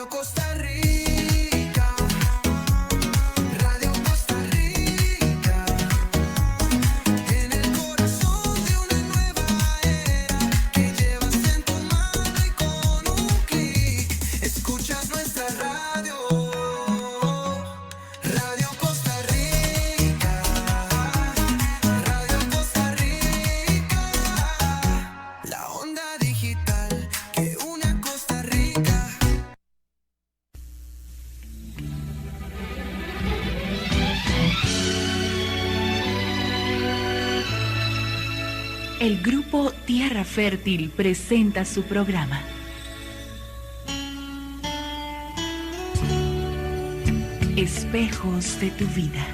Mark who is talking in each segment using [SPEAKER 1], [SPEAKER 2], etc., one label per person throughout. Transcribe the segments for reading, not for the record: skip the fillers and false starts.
[SPEAKER 1] Radio Costa Rica, Radio Costa Rica, en el corazón de una nueva era que llevas en tu mano y con un clic escuchas nuestra radio, Radio Costa Rica, Radio Costa Rica, la onda digital que une a Costa Rica.
[SPEAKER 2] El grupo Tierra Fértil presenta su programa. Espejos de tu vida.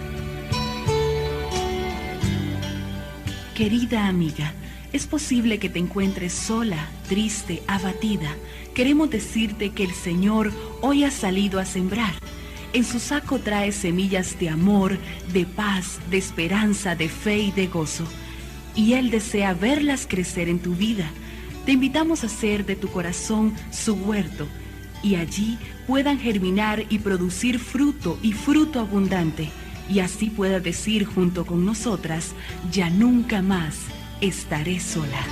[SPEAKER 2] Querida amiga, es posible que te encuentres sola, triste, abatida. Queremos decirte que el Señor hoy ha salido a sembrar. En su saco trae semillas de amor, de paz, de esperanza, de fe y de gozo. Y Él desea verlas crecer en tu vida. Te invitamos a hacer de tu corazón su huerto y allí puedan germinar y producir fruto y fruto abundante. Y así pueda decir junto con nosotras, ya nunca más estaré sola.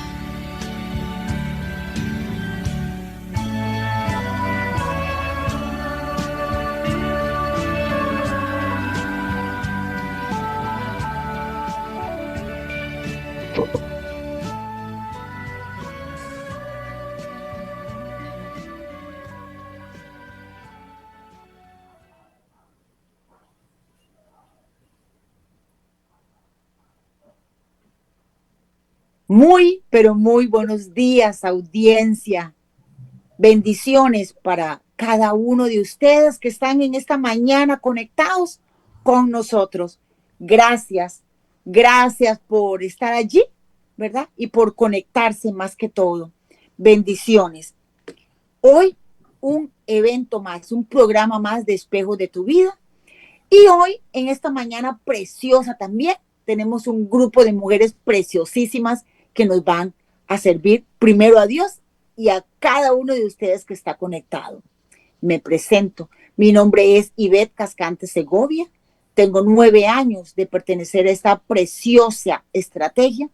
[SPEAKER 3] Muy, pero muy buenos días, audiencia. Bendiciones para cada uno de ustedes que están en esta mañana conectados con nosotros. Gracias, gracias por estar allí, ¿verdad? Y por conectarse más que todo. Bendiciones. Hoy un evento más, un programa más de Espejos de tu Vida. Y hoy, en esta mañana preciosa también, tenemos un grupo de mujeres preciosísimas que nos van a servir primero a Dios y a cada uno de ustedes que está conectado. Me presento. Mi nombre es Ivette Cascante Segovia. Tengo 9 años de pertenecer a esta preciosa estrategia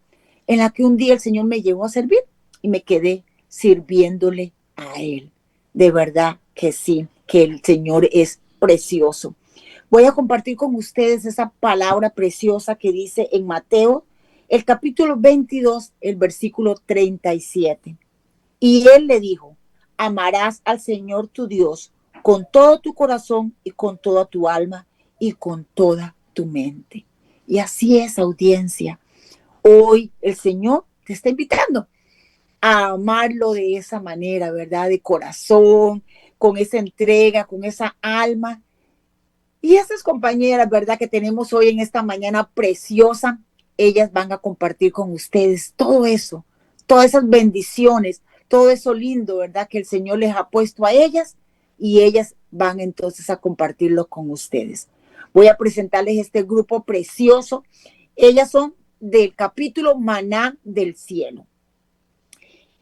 [SPEAKER 3] en la que un día el Señor me llevó a servir y me quedé sirviéndole a Él. De verdad que sí, que el Señor es precioso. Voy a compartir con ustedes esa palabra preciosa que dice en Mateo, el capítulo 22, el versículo 37. Y Él le dijo, amarás al Señor tu Dios con todo tu corazón y con toda tu alma y con toda tu mente. Y así es, audiencia. Hoy el Señor te está invitando a amarlo de esa manera, ¿verdad? De corazón, con esa entrega, con esa alma. Y esas compañeras, ¿verdad? Que tenemos hoy en esta mañana preciosa, ellas van a compartir con ustedes todo eso, todas esas bendiciones, todo eso lindo, ¿verdad? Que el Señor les ha puesto a ellas y ellas van entonces a compartirlo con ustedes. Voy a presentarles este grupo precioso. Ellas son del capítulo Maná del Cielo.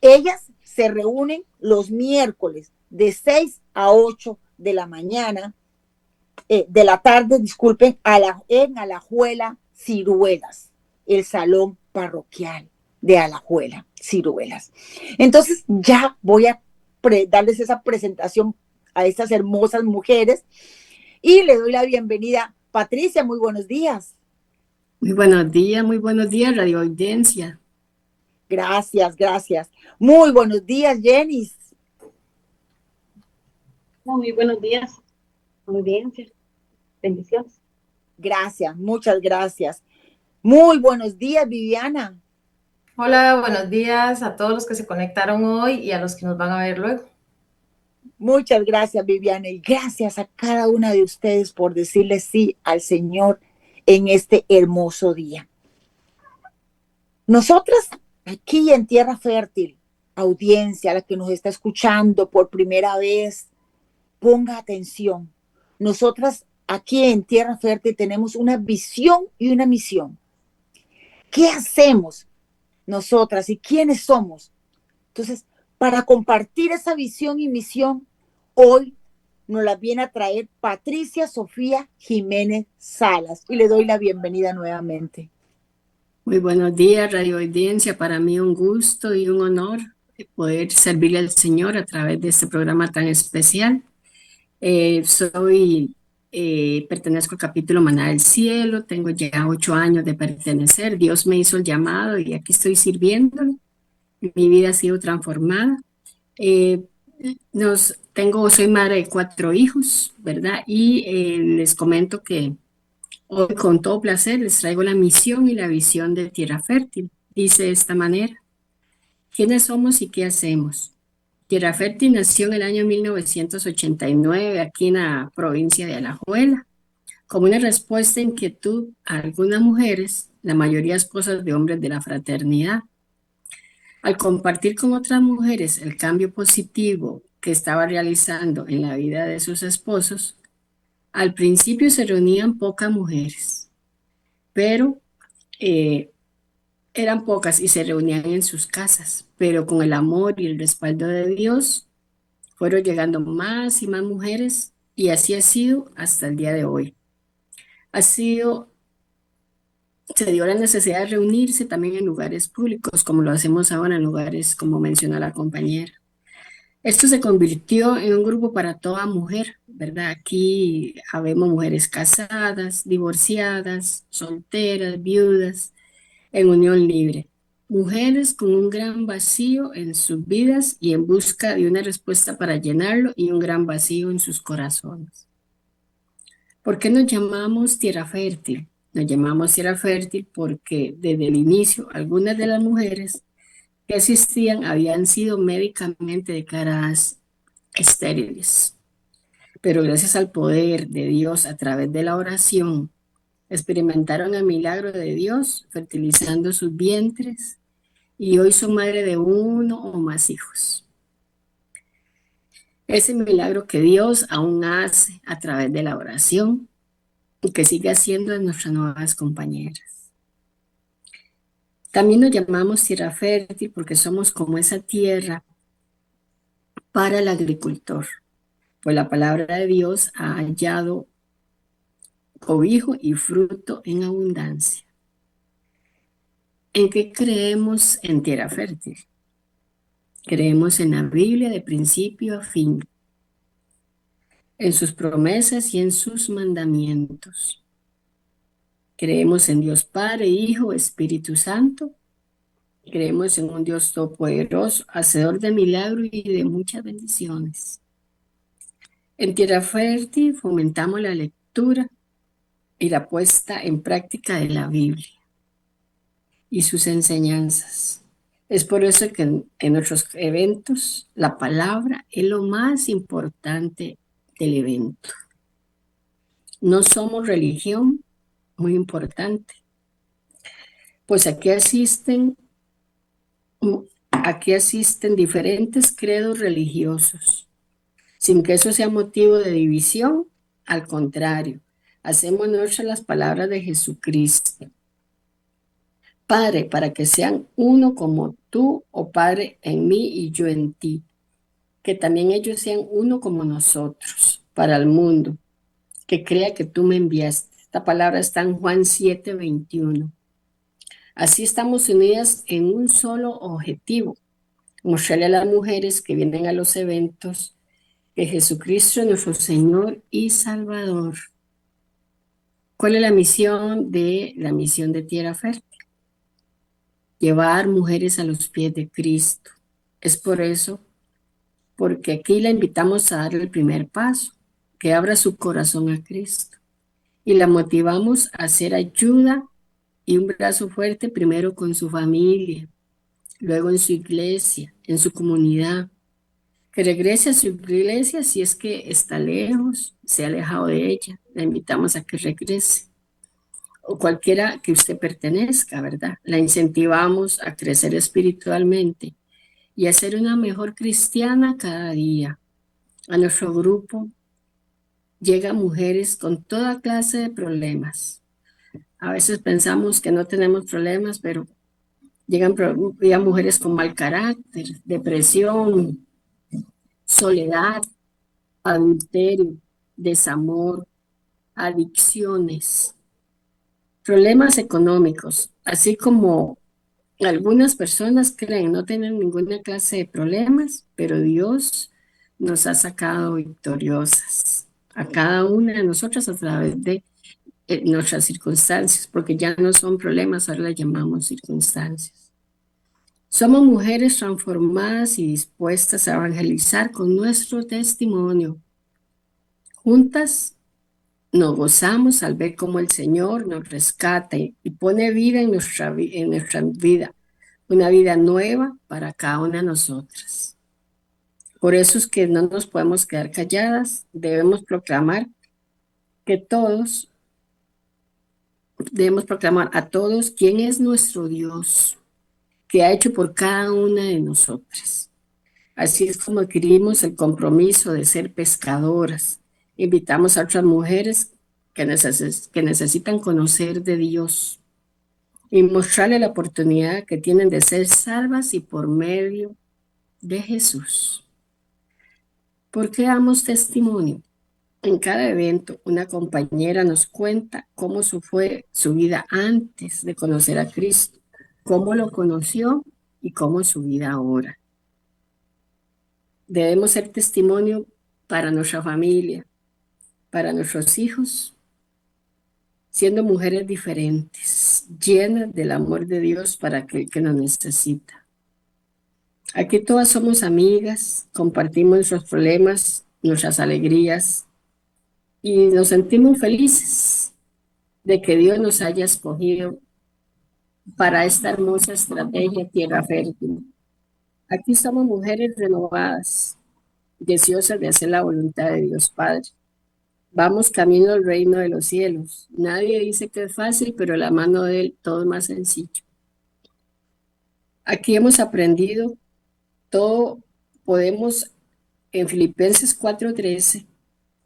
[SPEAKER 3] Ellas se reúnen los miércoles de 6 a 8 de la mañana, de la tarde, disculpen, en Alajuela, Ciruelas, el salón parroquial de Alajuela, Ciruelas. Entonces ya voy a darles esa presentación a estas hermosas mujeres y le doy la bienvenida. Patricia, muy buenos días.
[SPEAKER 4] Muy buenos días, radio audiencia.
[SPEAKER 3] Gracias, gracias. Muy buenos días, Jenis.
[SPEAKER 5] Muy buenos días, audiencia. Bendiciones.
[SPEAKER 3] Gracias, muchas gracias. Muy buenos días, Viviana.
[SPEAKER 6] Hola, buenos días a todos los que se conectaron hoy y a los que nos van a ver luego.
[SPEAKER 3] Muchas gracias, Viviana, y gracias a cada una de ustedes por decirle sí al Señor en este hermoso día. Nosotras, aquí en Tierra Fértil, audiencia, la que nos está escuchando por primera vez, ponga atención. Nosotras aquí en Tierra Fértil tenemos una visión y una misión. ¿Qué hacemos nosotras y quiénes somos? Entonces, para compartir esa visión y misión, hoy nos las viene a traer Patricia Sofía Jiménez Salas. Y le doy la bienvenida nuevamente.
[SPEAKER 4] Muy buenos días, Radio Audiencia. Para mí un gusto y un honor poder servirle al Señor a través de este programa tan especial. Pertenezco al capítulo Maná del Cielo, tengo ya 8 años de pertenecer. Dios me hizo el llamado y aquí estoy sirviéndole. Mi vida ha sido transformada. Soy madre de 4 hijos, ¿verdad? Y les comento que hoy con todo placer les traigo la misión y la visión de Tierra Fértil. Dice de esta manera: ¿quiénes somos y qué hacemos? Tierra Fértil nació en el año 1989 aquí en la provincia de Alajuela, como una respuesta a inquietud a algunas mujeres, la mayoría esposas de hombres de la fraternidad. Al compartir con otras mujeres el cambio positivo que estaba realizando en la vida de sus esposos, al principio se reunían pocas mujeres, pero eran pocas y se reunían en sus casas, pero con el amor y el respaldo de Dios fueron llegando más y más mujeres y así ha sido hasta el día de hoy. Se dio la necesidad de reunirse también en lugares públicos, como lo hacemos ahora en lugares como menciona la compañera. Esto se convirtió en un grupo para toda mujer, ¿verdad? Aquí habemos mujeres casadas, divorciadas, solteras, viudas, en unión libre. Mujeres con un gran vacío en sus vidas y en busca de una respuesta para llenarlo y un gran vacío en sus corazones. ¿Por qué nos llamamos Tierra Fértil? Nos llamamos Tierra Fértil porque desde el inicio algunas de las mujeres que asistían habían sido médicamente declaradas estériles. Pero gracias al poder de Dios a través de la oración, experimentaron el milagro de Dios fertilizando sus vientres y hoy son madre de 1 o más hijos. Ese milagro que Dios aún hace a través de la oración y que sigue haciendo en nuestras nuevas compañeras. También nos llamamos Tierra Fértil porque somos como esa tierra para el agricultor, pues la palabra de Dios ha hallado cobijo y fruto en abundancia. ¿En qué creemos en Tierra Fértil? Creemos en la Biblia de principio a fin, en sus promesas y en sus mandamientos. Creemos en Dios Padre, Hijo, Espíritu Santo. Creemos en un Dios todopoderoso, hacedor de milagros y de muchas bendiciones. En Tierra Fértil fomentamos la lectura y la puesta en práctica de la Biblia y sus enseñanzas. Es por eso que en nuestros eventos la palabra es lo más importante del evento. No somos religión, muy importante, pues aquí asisten diferentes credos religiosos, sin que eso sea motivo de división. Al contrario, hacemos nuestras las palabras de Jesucristo. Padre, para que sean uno como tú, oh Padre, en mí y yo en ti, que también ellos sean uno como nosotros, para el mundo, que crea que tú me enviaste. Esta palabra está en Juan 7:21. Así estamos unidas en un solo objetivo: mostrarle a las mujeres que vienen a los eventos que Jesucristo es nuestro Señor y Salvador. ¿Cuál es la misión de Tierra Fértil? Llevar mujeres a los pies de Cristo. Es por eso, porque aquí la invitamos a dar el primer paso, que abra su corazón a Cristo. Y la motivamos a hacer ayuda y un brazo fuerte primero con su familia, luego en su iglesia, en su comunidad. Que regrese a su iglesia si es que está lejos, se ha alejado de ella. La invitamos a que regrese. O cualquiera que usted pertenezca, ¿verdad? La incentivamos a crecer espiritualmente y a ser una mejor cristiana cada día. A nuestro grupo llegan mujeres con toda clase de problemas. A veces pensamos que no tenemos problemas, pero llegan mujeres con mal carácter, depresión, soledad, adulterio, desamor, adicciones, problemas económicos, así como algunas personas creen no tener ninguna clase de problemas, pero Dios nos ha sacado victoriosas a cada una de nosotras a través de nuestras circunstancias, porque ya no son problemas, ahora las llamamos circunstancias. Somos mujeres transformadas y dispuestas a evangelizar con nuestro testimonio. Juntas nos gozamos al ver cómo el Señor nos rescata y pone vida en nuestra vida, una vida nueva para cada una de nosotras. Por eso es que no nos podemos quedar calladas, debemos proclamar a todos quién es nuestro Dios, que ha hecho por cada una de nosotras. Así es como adquirimos el compromiso de ser pescadoras. Invitamos a otras mujeres que necesitan conocer de Dios y mostrarle la oportunidad que tienen de ser salvas y por medio de Jesús. ¿Por qué damos testimonio? En cada evento, una compañera nos cuenta cómo fue su vida antes de conocer a Cristo, cómo lo conoció y cómo es su vida ahora. Debemos ser testimonio para nuestra familia, para nuestros hijos, siendo mujeres diferentes, llenas del amor de Dios para aquel que nos necesita. Aquí todas somos amigas, compartimos nuestros problemas, nuestras alegrías y nos sentimos felices de que Dios nos haya escogido para esta hermosa estrategia Tierra Fértil. Aquí somos mujeres renovadas, deseosas de hacer la voluntad de Dios Padre. Vamos camino al reino de los cielos. Nadie dice que es fácil, pero la mano de Él todo es más sencillo. Aquí hemos aprendido todo, podemos, en Filipenses 4:13,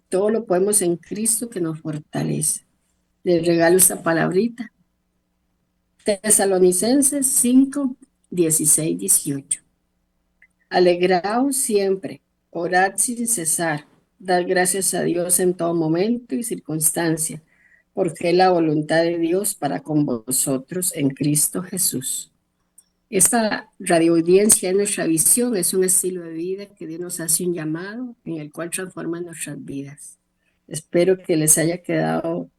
[SPEAKER 4] todo lo podemos en Cristo que nos fortalece. Les regalo esta palabrita. Tesalonicenses 5:16-18. Alegraos siempre, orad sin cesar, dad gracias a Dios en todo momento y circunstancia, porque es la voluntad de Dios para con vosotros en Cristo Jesús. Esta radioaudiencia es nuestra visión, es un estilo de vida que Dios nos hace un llamado en el cual transforma nuestras vidas. Espero que les haya quedado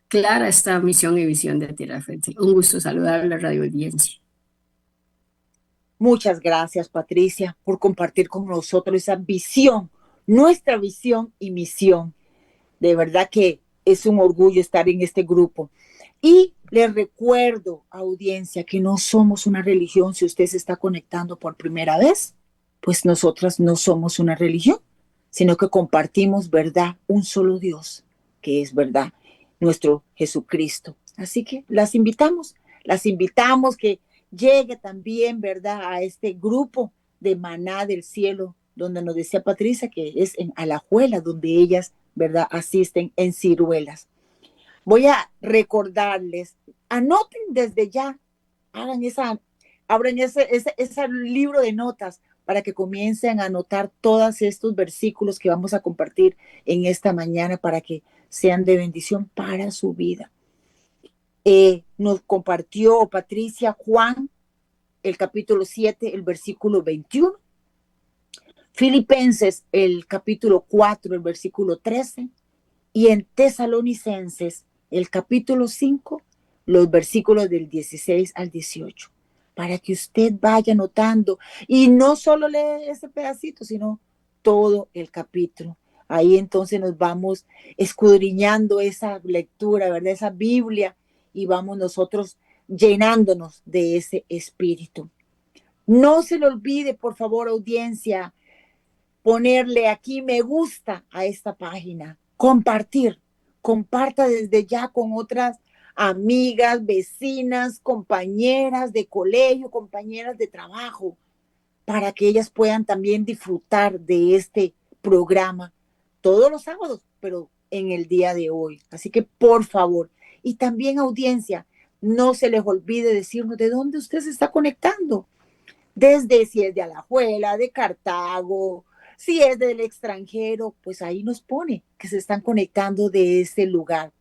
[SPEAKER 4] clara esta misión y visión de Tierra Fértil. Un gusto saludar a la radioaudiencia.
[SPEAKER 3] Muchas gracias, Patricia, por compartir con nosotros esa visión, nuestra visión y misión. De verdad que es un orgullo estar en este grupo. Y les recuerdo, audiencia, que no somos una religión. Si usted se está conectando por primera vez, pues nosotras no somos una religión, sino que compartimos verdad, un solo Dios, que es verdad, nuestro Jesucristo. Así que las invitamos que llegue también, ¿verdad?, a este grupo de Maná del Cielo, donde nos decía Patricia que es en Alajuela, donde ellas, ¿verdad?, asisten en Ciruelas. Voy a recordarles, anoten desde ya, abran ese libro de notas para que comiencen a anotar todos estos versículos que vamos a compartir en esta mañana para que sean de bendición para su vida. Nos compartió Patricia Juan, el capítulo 7, el versículo 21. Filipenses, el capítulo 4, el versículo 13. Y en Tesalonicenses, el capítulo 5, los versículos del 16 al 18. Para que usted vaya anotando. Y no solo lee ese pedacito, sino todo el capítulo. Ahí entonces nos vamos escudriñando esa lectura, ¿verdad? Esa Biblia. Y vamos nosotros llenándonos de ese espíritu. No se le olvide, por favor, audiencia, ponerle aquí me gusta a esta página, comparta desde ya con otras amigas, vecinas, compañeras de colegio, compañeras de trabajo, para que ellas puedan también disfrutar de este programa todos los sábados, pero en el día de hoy. Así que, por favor, y también audiencia, no se les olvide decirnos de dónde usted se está conectando. Desde si es de Alajuela, de Cartago, Si es del extranjero, pues ahí nos pone que se están conectando de ese lugar.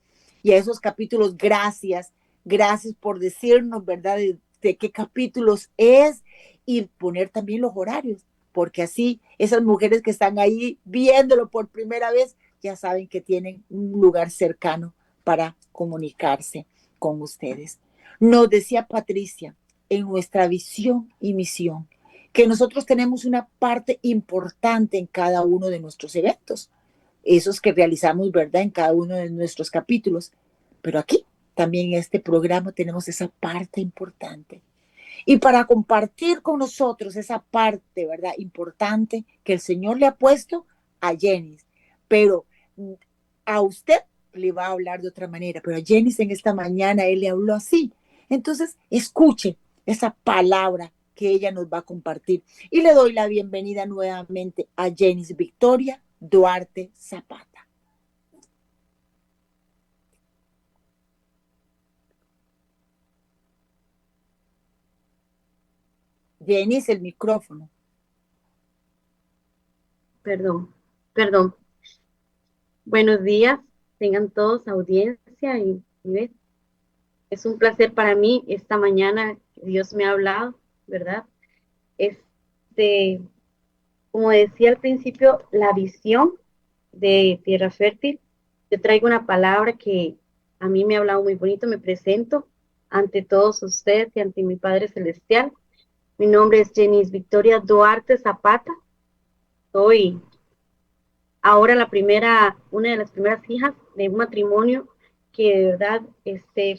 [SPEAKER 3] Y a esos capítulos, gracias, gracias por decirnos, ¿verdad? De qué capítulos es y poner también los horarios, porque así esas mujeres que están ahí viéndolo por primera vez ya saben que tienen un lugar cercano para comunicarse con ustedes. Nos decía Patricia, en nuestra visión y misión, que nosotros tenemos una parte importante en cada uno de nuestros eventos, esos que realizamos, ¿verdad? En cada uno de nuestros capítulos. Pero aquí, también en este programa, tenemos esa parte importante. Y para compartir con nosotros esa parte, ¿verdad? Importante que el Señor le ha puesto a Jenny. Pero a usted le va a hablar de otra manera, pero a Jenny en esta mañana él le habló así. Entonces, escuche esa palabra que ella nos va a compartir. Y le doy la bienvenida nuevamente a Jenny Victoria Duarte Zapata. Jenny, el micrófono.
[SPEAKER 5] Perdón. Buenos días, tengan todos audiencia y es un placer para mí esta mañana que Dios me ha hablado, ¿verdad? Este, como decía al principio, la visión de Tierra Fértil. Yo traigo una palabra que a mí me ha hablado muy bonito. Me presento ante todos ustedes y ante mi Padre Celestial. Mi nombre es Jenny Victoria Duarte Zapata. Soy ahora una de las primeras hijas de un matrimonio que de verdad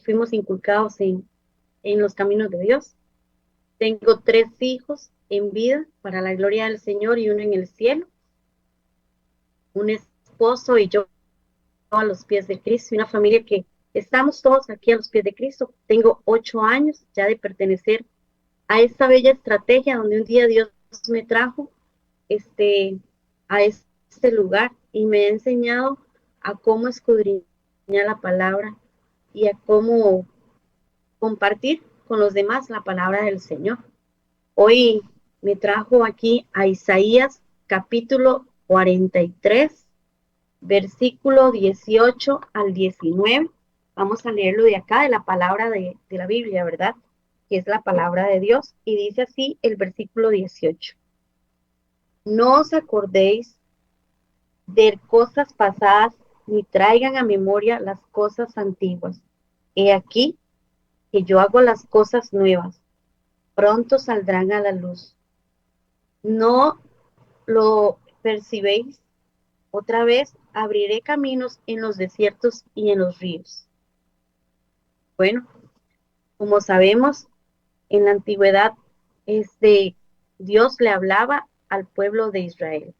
[SPEAKER 5] fuimos inculcados en los caminos de Dios. Tengo 3 hijos en vida para la gloria del Señor y uno en el cielo. Un esposo y yo a los pies de Cristo, y una familia que estamos todos aquí a los pies de Cristo. Tengo 8 años ya de pertenecer a esta bella estrategia donde un día Dios me trajo a este lugar y me ha enseñado a cómo escudriñar la palabra y a cómo compartir con los demás la palabra del Señor. Hoy me trajo aquí a Isaías capítulo 43, versículo 18 al 19. Vamos a leerlo de acá, de la palabra de la Biblia, ¿verdad? Que es la palabra de Dios. Y dice así el versículo 18. No os acordéis de cosas pasadas, ni traigan a memoria las cosas antiguas. He aquí que yo hago las cosas nuevas, pronto saldrán a la luz. ¿No lo percibéis? Otra vez abriré caminos en los desiertos y en los ríos. Bueno, como sabemos, en la antigüedad Dios le hablaba al pueblo de Israel.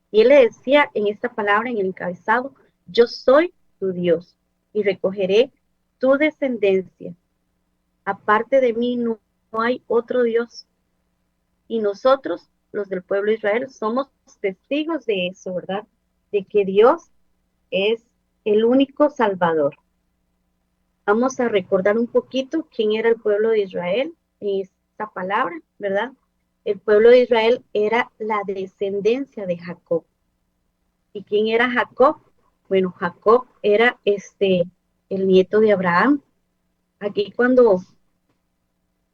[SPEAKER 5] Y él le decía en esta palabra, en el encabezado, yo soy tu Dios y recogeré tu descendencia. Aparte de mí no hay otro Dios. Y nosotros, los del pueblo de Israel, somos testigos de eso, ¿verdad? De que Dios es el único Salvador. Vamos a recordar un poquito quién era el pueblo de Israel en esta palabra, ¿verdad? El pueblo de Israel era la descendencia de Jacob. ¿Y quién era Jacob? Bueno, Jacob era el nieto de Abraham. Aquí cuando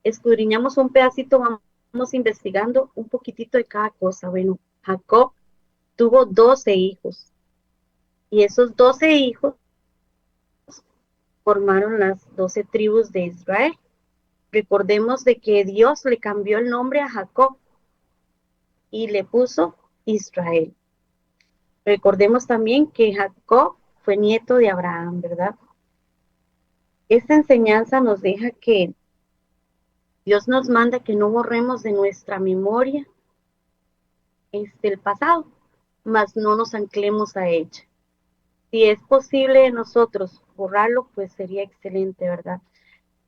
[SPEAKER 5] escudriñamos un pedacito, vamos investigando un poquitito de cada cosa. Bueno, Jacob tuvo 12 hijos. Y esos 12 hijos formaron las 12 tribus de Israel. Recordemos de que Dios le cambió el nombre a Jacob y le puso Israel. Recordemos también que Jacob fue nieto de Abraham, ¿verdad? Esta enseñanza nos deja que Dios nos manda que no borremos de nuestra memoria el pasado, mas no nos anclemos a ella. Si es posible nosotros borrarlo, pues sería excelente, ¿verdad?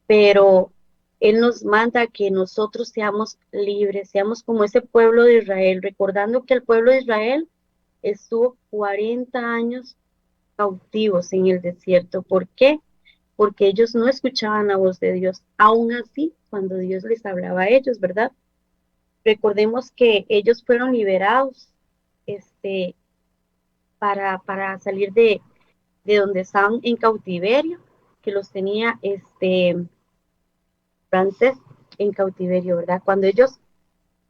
[SPEAKER 5] Pero Él nos manda que nosotros seamos libres, seamos como ese pueblo de Israel, recordando que el pueblo de Israel estuvo 40 años cautivos en el desierto. ¿Por qué? Porque ellos no escuchaban la voz de Dios. Aún así, cuando Dios les hablaba a ellos, ¿verdad? Recordemos que ellos fueron liberados este, para salir de donde estaban en cautiverio, que los tenía Francés en cautiverio, ¿verdad? Cuando ellos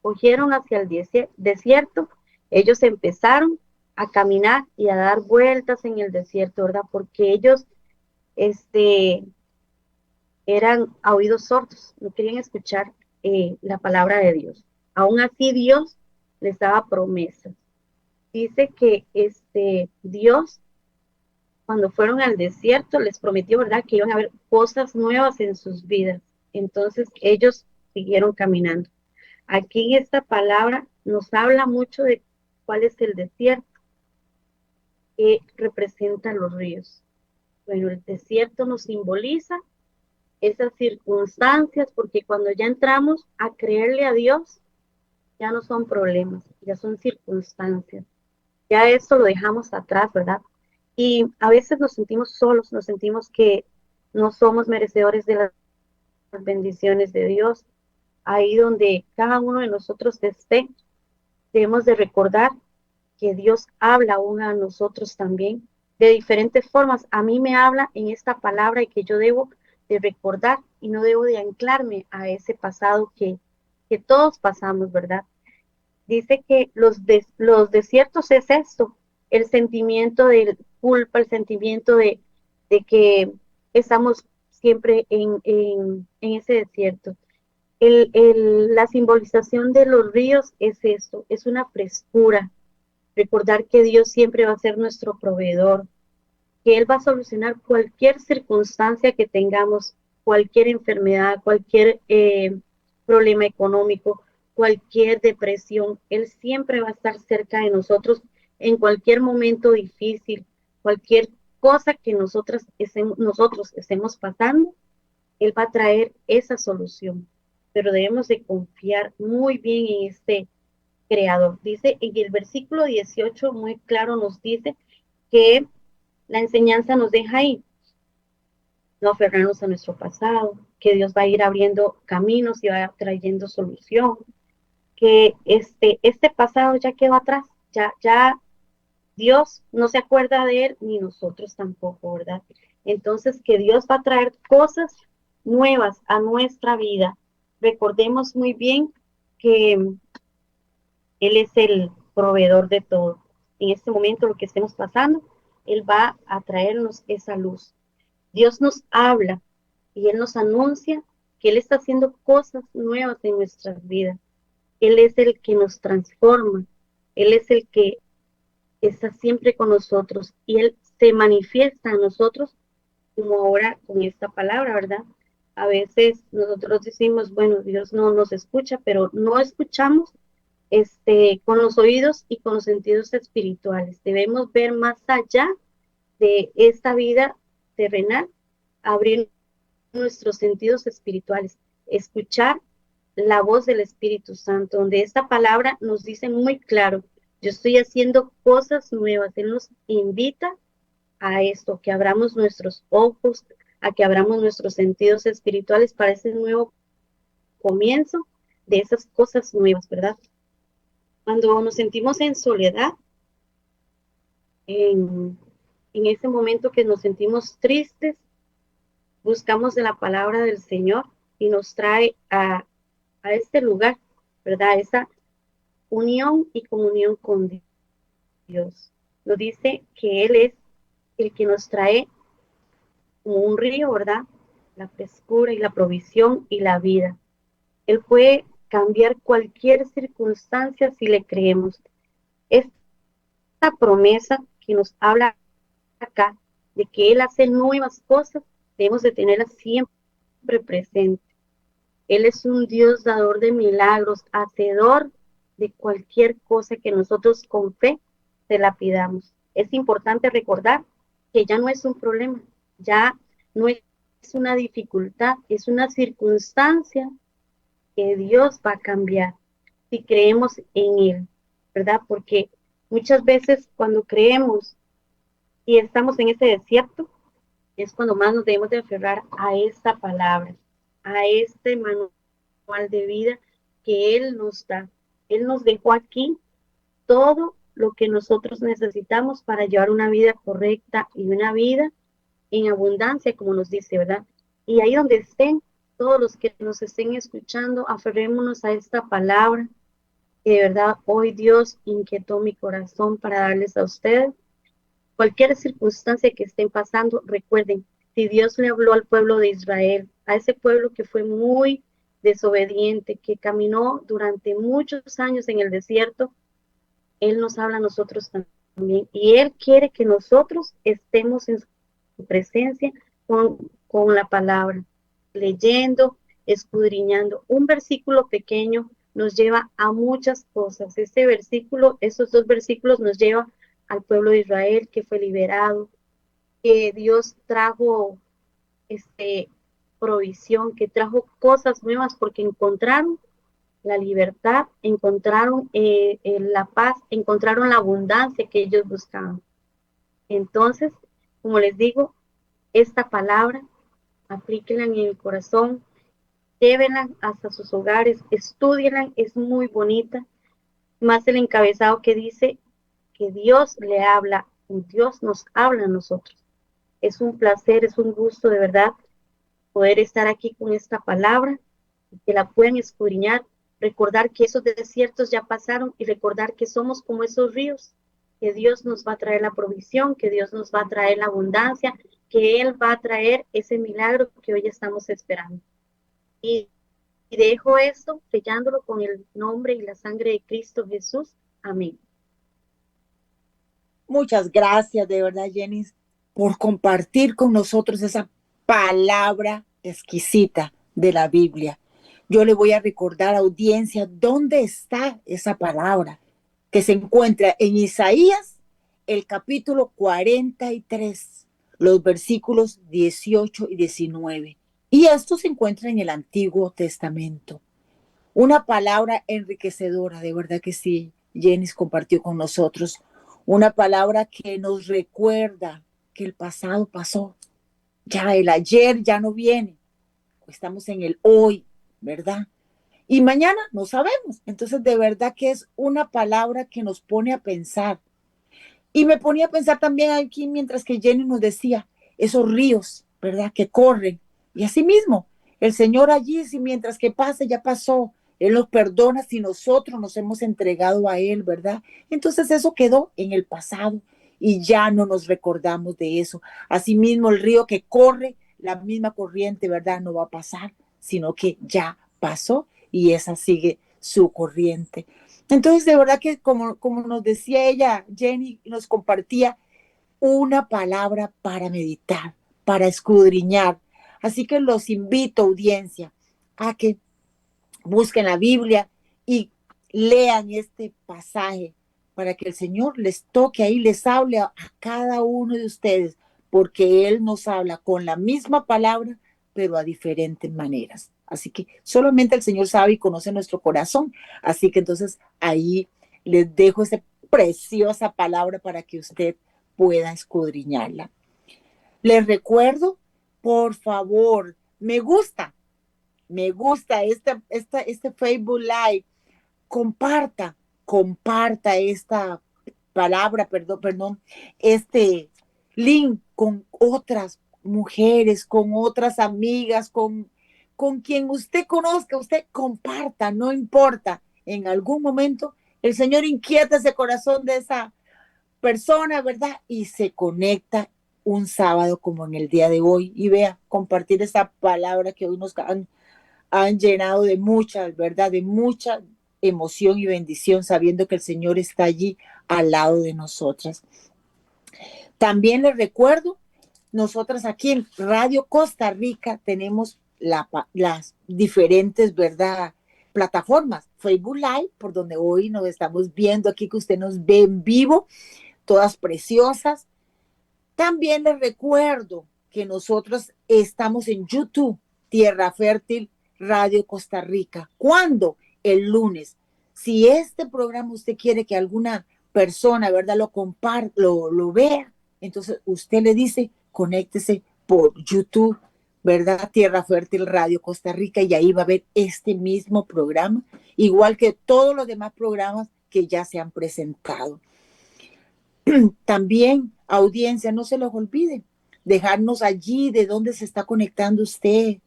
[SPEAKER 5] cogieron hacia el desierto, ellos empezaron a caminar y a dar vueltas en el desierto, ¿verdad? Porque ellos este, eran a oídos sordos, no querían escuchar la palabra de Dios. Aún así Dios les daba promesas. Dice que Dios, cuando fueron al desierto, les prometió, ¿verdad?, que iban a haber cosas nuevas en sus vidas. Entonces ellos siguieron caminando. Aquí en esta palabra nos habla mucho de cuál es el desierto que representa los ríos. Bueno, el desierto nos simboliza esas circunstancias, porque cuando ya entramos a creerle a Dios, ya no son problemas, ya son circunstancias. Ya esto lo dejamos atrás, ¿verdad? Y a veces nos sentimos solos, nos sentimos que no somos merecedores de las bendiciones de Dios. Ahí donde cada uno de nosotros esté, debemos de recordar que Dios habla aún a nosotros también de diferentes formas. A mí me habla en esta palabra y que yo debo de recordar y no debo de anclarme a ese pasado que todos pasamos, ¿verdad? Dice que los desiertos es esto, el sentimiento de culpa, el sentimiento de que estamos siempre en ese desierto. La simbolización de los ríos es esto, es una frescura, recordar que Dios siempre va a ser nuestro proveedor, que Él va a solucionar cualquier circunstancia que tengamos, cualquier enfermedad, cualquier problema económico, cualquier depresión. Él siempre va a estar cerca de nosotros en cualquier momento difícil, cualquier cosa que nosotros estemos pasando, Él va a traer esa solución. Pero debemos de confiar muy bien en este creador. Dice en el versículo 18, muy claro nos dice que la enseñanza nos deja ahí, no aferrarnos a nuestro pasado, que Dios va a ir abriendo caminos y va trayendo solución, que este pasado ya quedó atrás, ya Dios no se acuerda de él, ni nosotros tampoco, ¿verdad? Entonces, que Dios va a traer cosas nuevas a nuestra vida. Recordemos muy bien que Él es el proveedor de todo. En este momento, lo que estemos pasando, Él va a traernos esa luz. Dios nos habla y Él nos anuncia que Él está haciendo cosas nuevas en nuestras vidas. Él es el que nos transforma. Él es el que está siempre con nosotros y Él se manifiesta a nosotros como ahora con esta palabra, ¿verdad? A veces nosotros decimos, bueno, Dios no nos escucha, pero no escuchamos con los oídos y con los sentidos espirituales. Debemos ver más allá de esta vida terrenal, abrir nuestros sentidos espirituales, escuchar la voz del Espíritu Santo, donde esta palabra nos dice muy claro, yo estoy haciendo cosas nuevas. Él nos invita a esto, que abramos nuestros ojos, a que abramos nuestros sentidos espirituales para ese nuevo comienzo de esas cosas nuevas, ¿verdad? Cuando nos sentimos en soledad, en ese momento que nos sentimos tristes, buscamos de la palabra del Señor y nos trae a este lugar, ¿verdad? Esa unión y comunión con Dios. Nos dice que Él es el que nos trae como un río, ¿verdad? La frescura y la provisión y la vida. Él puede cambiar cualquier circunstancia si le creemos. Esta promesa que nos habla acá de que Él hace nuevas cosas, debemos de tenerla siempre presente. Él es un Dios dador de milagros, hacedor de cualquier cosa que nosotros con fe se la pidamos. Es importante recordar que ya no es un problema, ya no es una dificultad, es una circunstancia que Dios va a cambiar si creemos en Él, ¿verdad? Porque muchas veces cuando creemos y estamos en ese desierto, es cuando más nos debemos de aferrar a esta palabra, a este manual de vida que Él nos da. Él nos dejó aquí todo lo que nosotros necesitamos para llevar una vida correcta y una vida en abundancia, como nos dice, ¿verdad? Y ahí donde estén, todos los que nos estén escuchando, aferrémonos a esta palabra, que de verdad hoy Dios inquietó mi corazón para darles a ustedes. Cualquier circunstancia que estén pasando, recuerden, si Dios le habló al pueblo de Israel, a ese pueblo que fue muy desobediente, que caminó durante muchos años en el desierto, Él nos habla a nosotros también. Y Él quiere que nosotros estemos en su presencia con la palabra, leyendo, escudriñando. Un versículo pequeño nos lleva a muchas cosas. Este versículo, esos dos versículos nos llevan al pueblo de Israel que fue liberado, que Dios trajo este, provisión, que trajo cosas nuevas porque encontraron la libertad, encontraron la paz, encontraron la abundancia que ellos buscaban. Entonces, como les digo, esta palabra, aplíquenla en el corazón, llévenla hasta sus hogares, estudienla, es muy bonita, más el encabezado que dice que Dios le habla, Dios nos habla a nosotros. Es un placer, es un gusto de verdad poder estar aquí con esta palabra, que la puedan escudriñar, recordar que esos desiertos ya pasaron y recordar que somos como esos ríos, que Dios nos va a traer la provisión, que Dios nos va a traer la abundancia, que Él va a traer ese milagro que hoy estamos esperando. Y dejo esto sellándolo con el nombre y la sangre de Cristo Jesús. Amén.
[SPEAKER 3] Muchas gracias de verdad, Jenny, por compartir con nosotros esa palabra exquisita de la Biblia. Yo le voy a recordar, audiencia, dónde está esa palabra que se encuentra en Isaías, el capítulo 43, los versículos 18 y 19. Y esto se encuentra en el Antiguo Testamento. Una palabra enriquecedora, de verdad que sí, Jenny compartió con nosotros. Una palabra que nos recuerda que el pasado pasó. Ya el ayer ya no viene. Estamos en el hoy, ¿verdad? Y mañana no sabemos. Entonces, de verdad que es una palabra que nos pone a pensar. Y me ponía a pensar también aquí mientras que Jenny nos decía, esos ríos, ¿verdad? Que corren. Y así mismo, el Señor allí, si mientras que pase, ya pasó. Él nos perdona si nosotros nos hemos entregado a Él, ¿verdad? Entonces eso quedó en el pasado y ya no nos recordamos de eso. Asimismo, el río que corre, la misma corriente, ¿verdad? No va a pasar, sino que ya pasó y esa sigue su corriente. Entonces, de verdad que como nos decía ella, Jenny nos compartía una palabra para meditar, para escudriñar. Así que los invito, audiencia, a que busquen la Biblia y lean este pasaje para que el Señor les toque ahí, les hable a cada uno de ustedes, porque Él nos habla con la misma palabra, pero a diferentes maneras. Así que solamente el Señor sabe y conoce nuestro corazón. Así que entonces ahí les dejo esa preciosa palabra para que usted pueda escudriñarla. Les recuerdo, por favor, me gusta este Facebook Live. Comparta esta palabra, perdón, este link con otras mujeres, con otras amigas, con quien usted conozca, usted comparta, no importa. En algún momento el Señor inquieta ese corazón de esa persona, ¿verdad? Y se conecta un sábado como en el día de hoy y vea, compartir esa palabra que hoy nos han llenado de mucha, ¿verdad? De mucha emoción y bendición, sabiendo que el Señor está allí al lado de nosotras. También les recuerdo, nosotras aquí en Radio Costa Rica tenemos las diferentes, ¿verdad? Plataformas, Facebook Live, por donde hoy nos estamos viendo aquí, que usted nos ve en vivo, todas preciosas. También les recuerdo que nosotros estamos en YouTube, Tierra Fértil Radio Costa Rica. ¿Cuándo? El lunes. Si este programa usted quiere que alguna persona, ¿verdad? Lo comparta, lo vea, entonces usted le dice, conéctese por YouTube, ¿verdad? Tierra Fértil Radio Costa Rica, y ahí va a ver este mismo programa, igual que todos los demás programas que ya se han presentado. También, audiencia, no se los olvide, dejarnos allí de dónde se está conectando usted,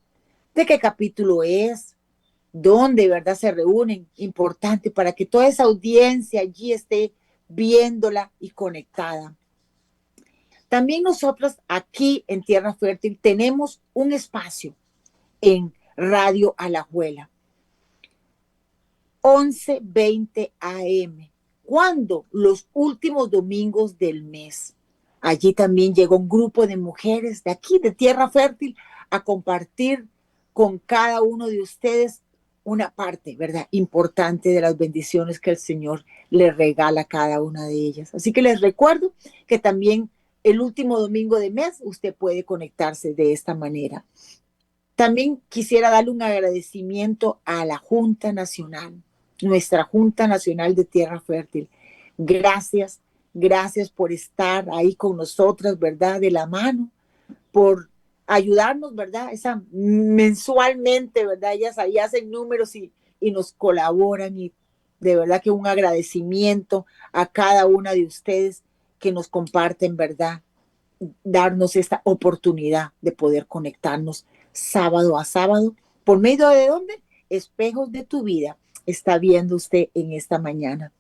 [SPEAKER 3] de qué capítulo es, dónde, ¿verdad? Se reúnen, importante para que toda esa audiencia allí esté viéndola y conectada. También nosotros aquí en Tierra Fértil tenemos un espacio en Radio Alajuela, 11:20 AM, cuando los últimos domingos del mes. Allí también llegó un grupo de mujeres de aquí, de Tierra Fértil, a compartir con cada uno de ustedes una parte, ¿verdad? Importante de las bendiciones que el Señor les regala a cada una de ellas. Así que les recuerdo que también el último domingo de mes usted puede conectarse de esta manera. También quisiera darle un agradecimiento a la Junta Nacional, nuestra Junta Nacional de Tierra Fértil. Gracias, gracias por estar ahí con nosotras, ¿verdad? De la mano, por ayudarnos, ¿verdad? Esa mensualmente, ¿verdad? Ellas ahí hacen números y nos colaboran y de verdad que un agradecimiento a cada una de ustedes que nos comparten, ¿verdad? Darnos esta oportunidad de poder conectarnos sábado a sábado. ¿Por medio de dónde? Espejos de tu vida está viendo usted en esta mañana.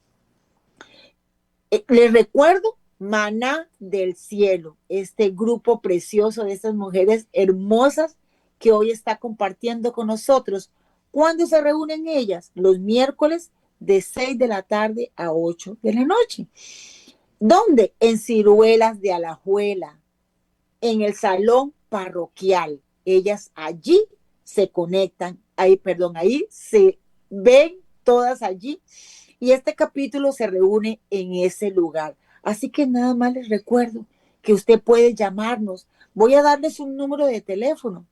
[SPEAKER 3] Les recuerdo, Maná del Cielo, este grupo precioso de estas mujeres hermosas que hoy está compartiendo con nosotros. ¿Cuándo se reúnen ellas? Los miércoles de 6 de la tarde a 8 de la noche. ¿Dónde? En Ciruelas de Alajuela, en el salón parroquial. Ellas allí se conectan, ahí se ven todas allí y este capítulo se reúne en ese lugar. Así que nada más les recuerdo que usted puede llamarnos. Voy a darles un número de teléfono,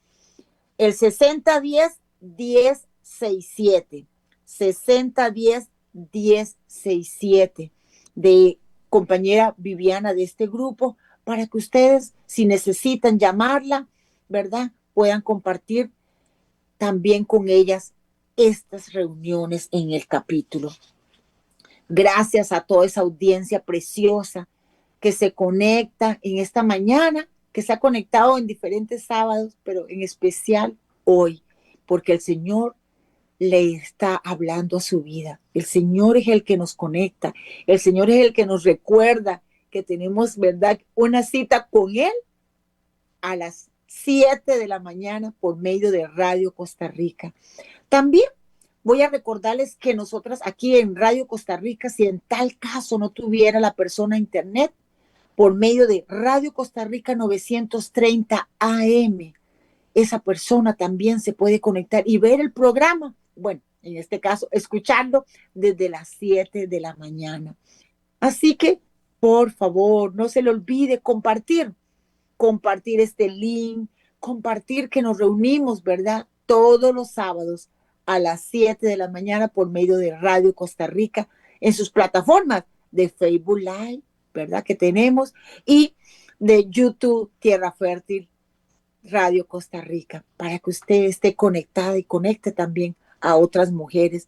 [SPEAKER 3] el 6010-1067, 6010-1067, de compañera Viviana de este grupo, para que ustedes, si necesitan llamarla, ¿verdad?, puedan compartir también con ellas estas reuniones en el capítulo. Gracias a toda esa audiencia preciosa que se conecta en esta mañana, que se ha conectado en diferentes sábados, pero en especial hoy, porque el Señor le está hablando a su vida. El Señor es el que nos conecta, el Señor es el que nos recuerda que tenemos, ¿verdad?, una cita con Él a las 7 de la mañana por medio de Radio Costa Rica. También voy a recordarles que nosotras aquí en Radio Costa Rica, si en tal caso no tuviera la persona internet, por medio de Radio Costa Rica 930 AM, esa persona también se puede conectar y ver el programa. Bueno, en este caso, escucharlo desde las 7 de la mañana. Así que, por favor, no se le olvide compartir este link, compartir que nos reunimos, ¿verdad? Todos los sábados a las 7 de la mañana por medio de Radio Costa Rica en sus plataformas de Facebook Live, ¿verdad? Que tenemos, y de YouTube Tierra Fértil Radio Costa Rica, para que usted esté conectada y conecte también a otras mujeres.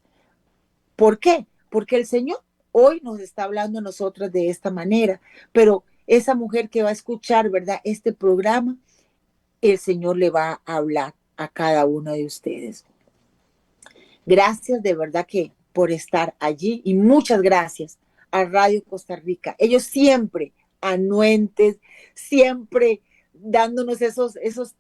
[SPEAKER 3] ¿Por qué? Porque el Señor hoy nos está hablando a nosotras de esta manera, pero esa mujer que va a escuchar, ¿verdad?, este programa, el Señor le va a hablar a cada uno de ustedes. Gracias de verdad que por estar allí y muchas gracias a Radio Costa Rica. Ellos siempre anuentes, siempre dándonos esos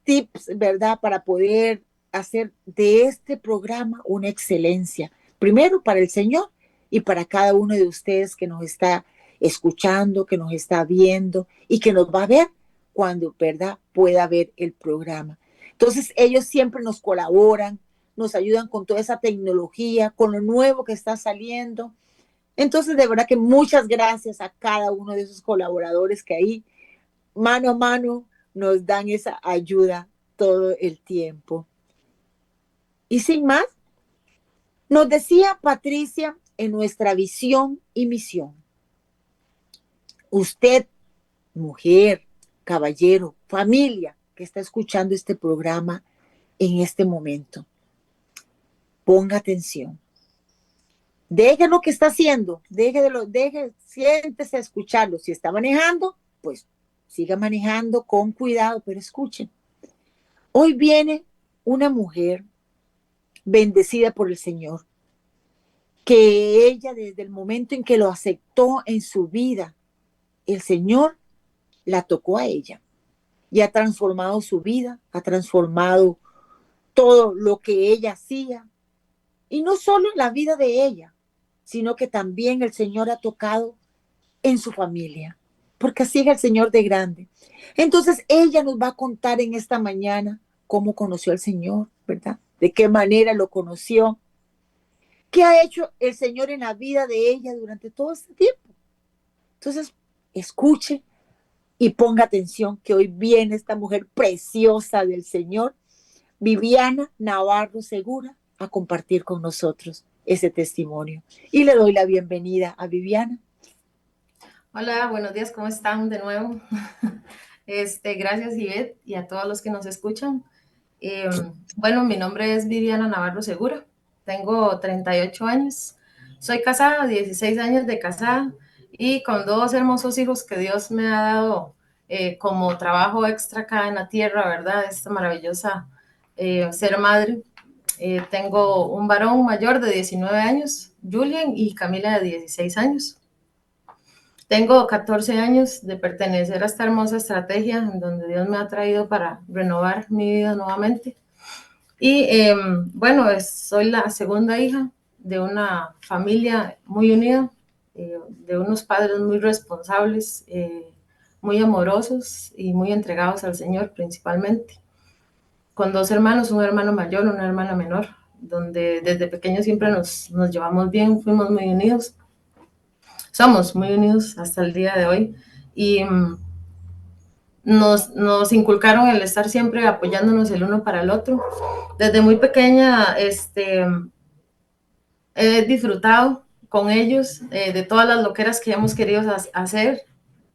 [SPEAKER 3] tips, ¿verdad?, para poder hacer de este programa una excelencia. Primero para el Señor y para cada uno de ustedes que nos está escuchando, que nos está viendo y que nos va a ver cuando, ¿verdad?, pueda ver el programa. Entonces, ellos siempre nos colaboran, nos ayudan con toda esa tecnología, con lo nuevo que está saliendo. Entonces, de verdad que muchas gracias a cada uno de esos colaboradores que ahí, mano a mano, nos dan esa ayuda todo el tiempo. Y sin más, nos decía Patricia en nuestra visión y misión. Usted, mujer, caballero, familia que está escuchando este programa en este momento, ponga atención. Deje lo que está haciendo, siéntese a escucharlo. Si está manejando, pues siga manejando con cuidado, pero escuchen. Hoy viene una mujer bendecida por el Señor, que ella desde el momento en que lo aceptó en su vida, el Señor la tocó a ella y ha transformado su vida, ha transformado todo lo que ella hacía. Y no solo en la vida de ella, sino que también el Señor ha tocado en su familia, porque así es el Señor de grande. Entonces ella nos va a contar en esta mañana cómo conoció al Señor, ¿verdad? De qué manera lo conoció, qué ha hecho el Señor en la vida de ella durante todo este tiempo. Entonces, escuche y ponga atención que hoy viene esta mujer preciosa del Señor, Viviana Navarro Segura, a compartir con nosotros ese testimonio. Y le doy la bienvenida a Viviana.
[SPEAKER 6] Hola, buenos días, ¿cómo están de nuevo? Gracias, Ivette, y a todos los que nos escuchan. Bueno, mi nombre es Viviana Navarro Segura, tengo 38 años, soy casada, 16 años de casada y con dos hermosos hijos que Dios me ha dado como trabajo extra acá en la tierra, ¿verdad? Esta maravillosa ser madre. Tengo un varón mayor de 19 años, Julian, y Camila de 16 años. Tengo 14 años de pertenecer a esta hermosa estrategia en donde Dios me ha traído para renovar mi vida nuevamente. Y bueno, soy la segunda hija de una familia muy unida, de unos padres muy responsables, muy amorosos y muy entregados al Señor principalmente. Con dos hermanos, un hermano mayor, una hermana menor, donde desde pequeños siempre nos llevamos bien, fuimos muy unidos. Somos muy unidos hasta el día de hoy y nos inculcaron el estar siempre apoyándonos el uno para el otro. Desde muy pequeña he disfrutado con ellos de todas las loqueras que hemos querido hacer.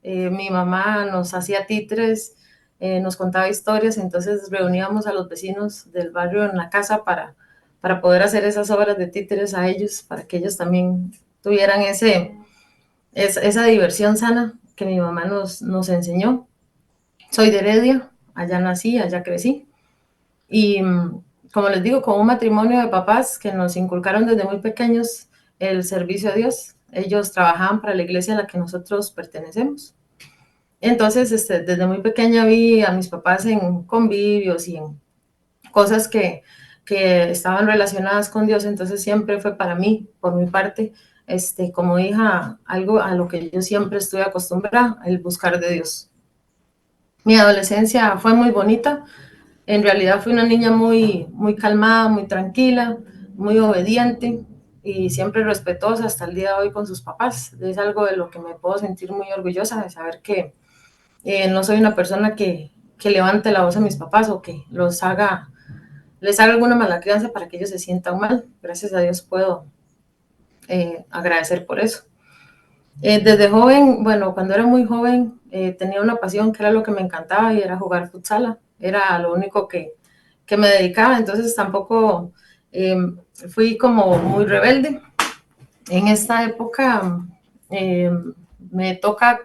[SPEAKER 6] Mi mamá nos hacía títeres, nos contaba historias, entonces reuníamos a los vecinos del barrio en la casa para poder hacer esas obras de títeres a ellos, para que ellos también tuvieran esa diversión sana que mi mamá nos enseñó. Soy de Heredia, allá nací, allá crecí. Y como les digo, con un matrimonio de papás que nos inculcaron desde muy pequeños el servicio a Dios. Ellos trabajaban para la iglesia a la que nosotros pertenecemos. Entonces, desde muy pequeña vi a mis papás en convivios y en cosas que estaban relacionadas con Dios. Entonces siempre fue para mí, por mi parte, como hija, algo a lo que yo siempre estuve acostumbrada, el buscar de Dios. Mi adolescencia fue muy bonita. En realidad fui una niña muy, muy calmada, muy tranquila, muy obediente y siempre respetuosa hasta el día de hoy con sus papás. Es algo de lo que me puedo sentir muy orgullosa, de saber que no soy una persona que levante la voz a mis papás o que les haga alguna mala crianza para que ellos se sientan mal. Gracias a Dios puedo agradecer por eso. Desde joven, bueno, cuando era muy joven, tenía una pasión que era lo que me encantaba y era jugar futsal. Era lo único que me dedicaba, entonces tampoco fui como muy rebelde. En esta época eh, me toca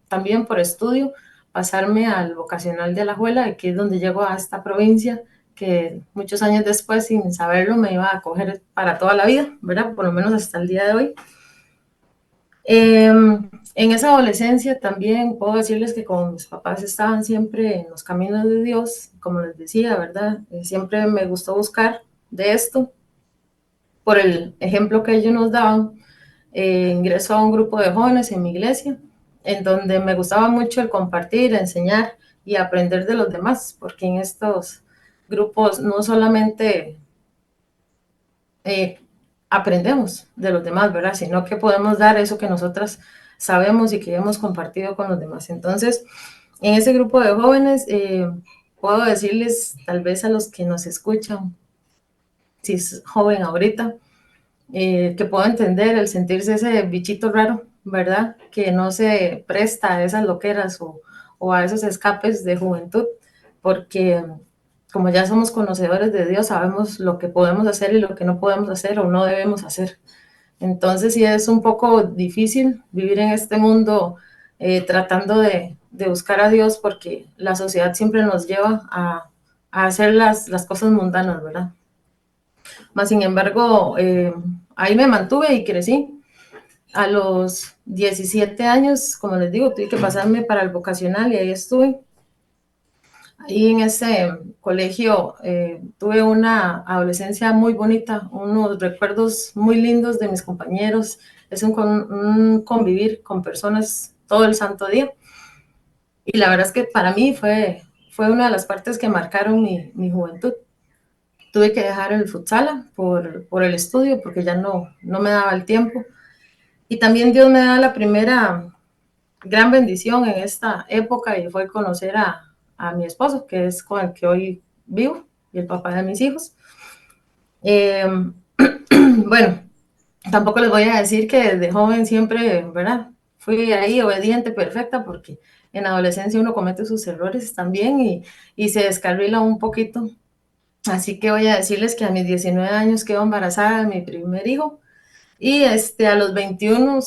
[SPEAKER 6] también por estudio pasarme al vocacional de Alajuela, que es donde llego a esta provincia, que muchos años después, sin saberlo, me iba a coger para toda la vida, ¿verdad? Por lo menos hasta el día de hoy. En esa adolescencia también puedo decirles que como mis papás estaban siempre en los caminos de Dios, como les decía, ¿verdad? Siempre me gustó buscar de esto. Por el ejemplo que ellos nos daban, ingresó a un grupo de jóvenes en mi iglesia, en donde me gustaba mucho el compartir, enseñar y aprender de los demás, porque en estos grupos no solamente aprendemos de los demás, ¿verdad? Sino que podemos dar eso que nosotras sabemos y que hemos compartido con los demás. Entonces, en ese grupo de jóvenes, puedo decirles, tal vez a los que nos escuchan, si es joven ahorita, que puedo entender el sentirse ese bichito raro, ¿verdad? Que no se presta a esas loqueras o a esos escapes de juventud, porque como ya somos conocedores de Dios, sabemos lo que podemos hacer y lo que no podemos hacer o no debemos hacer. Entonces sí es un poco difícil vivir en este mundo tratando de buscar a Dios, porque la sociedad siempre nos lleva a hacer las cosas mundanas, ¿verdad? Más sin embargo, ahí me mantuve y crecí. A los 17 años, como les digo, tuve que pasarme para el vocacional y ahí estuve. Ahí en ese colegio tuve una adolescencia muy bonita, unos recuerdos muy lindos de mis compañeros. Es un convivir con personas todo el santo día. Y la verdad es que para mí fue una de las partes que marcaron mi juventud. Tuve que dejar el futsal por el estudio, porque ya no me daba el tiempo. Y también Dios me da la primera gran bendición en esta época, y fue conocer a mi esposo, que es con el que hoy vivo, y el papá de mis hijos. Eh, bueno, tampoco les voy a decir que desde joven siempre, ¿verdad? Fui ahí obediente, perfecta, porque en la adolescencia uno comete sus errores también y se descarrila un poquito. Así que voy a decirles que a mis 19 años quedo embarazada de mi primer hijo, y a los 21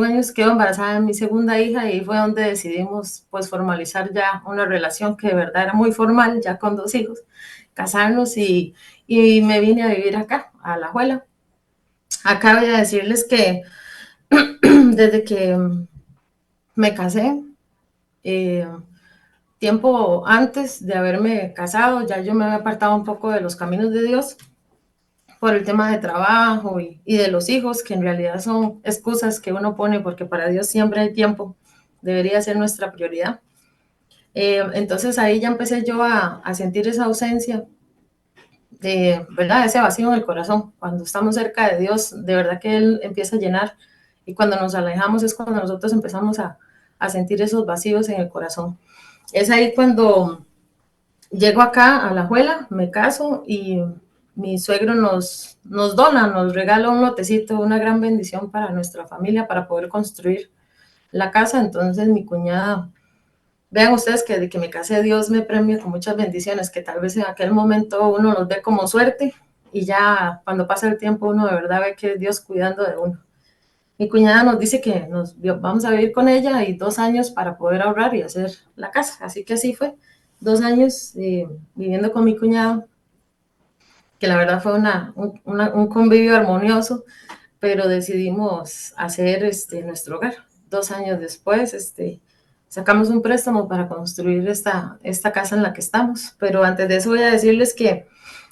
[SPEAKER 6] años quedo embarazada de mi segunda hija, y fue donde decidimos pues formalizar ya una relación que de verdad era muy formal, ya con 2 hijos, casarnos, y me vine a vivir acá, a La Juela. Acá voy a decirles que desde que me casé, eh, tiempo antes de haberme casado, ya yo me había apartado un poco de los caminos de Dios por el tema de trabajo y de los hijos, que en realidad son excusas que uno pone porque para Dios siempre hay tiempo, debería ser nuestra prioridad. Entonces ahí ya empecé yo a sentir esa ausencia, de verdad, ese vacío en el corazón. Cuando estamos cerca de Dios, de verdad que Él empieza a llenar, y cuando nos alejamos es cuando nosotros empezamos a sentir esos vacíos en el corazón. Es ahí cuando llego acá a La Juela, me caso, y mi suegro nos dona, nos regala un lotecito, una gran bendición para nuestra familia, para poder construir la casa. Entonces mi cuñada, vean ustedes que de que me casé, Dios me premia con muchas bendiciones, que tal vez en aquel momento uno los ve como suerte, y ya cuando pasa el tiempo uno de verdad ve que es Dios cuidando de uno. Mi cuñada nos dice que vamos a vivir con ella y 2 años para poder ahorrar y hacer la casa. Así que así fue, 2 años viviendo con mi cuñado, que la verdad fue un convivio armonioso, pero decidimos hacer nuestro hogar. 2 años después sacamos un préstamo para construir esta casa en la que estamos. Pero antes de eso voy a decirles que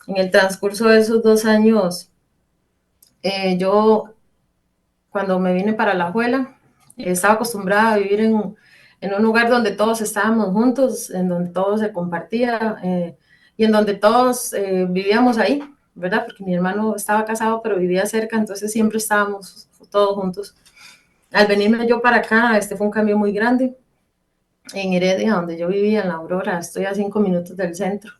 [SPEAKER 6] en el transcurso de esos 2 años, yo cuando me vine para La Juela, estaba acostumbrada a vivir en un lugar donde todos estábamos juntos, en donde todo se compartía, y en donde todos vivíamos ahí, ¿verdad? Porque mi hermano estaba casado, pero vivía cerca, entonces siempre estábamos todos juntos. Al venirme yo para acá, fue un cambio muy grande. En Heredia, donde yo vivía, en La Aurora, estoy a 5 minutos del centro.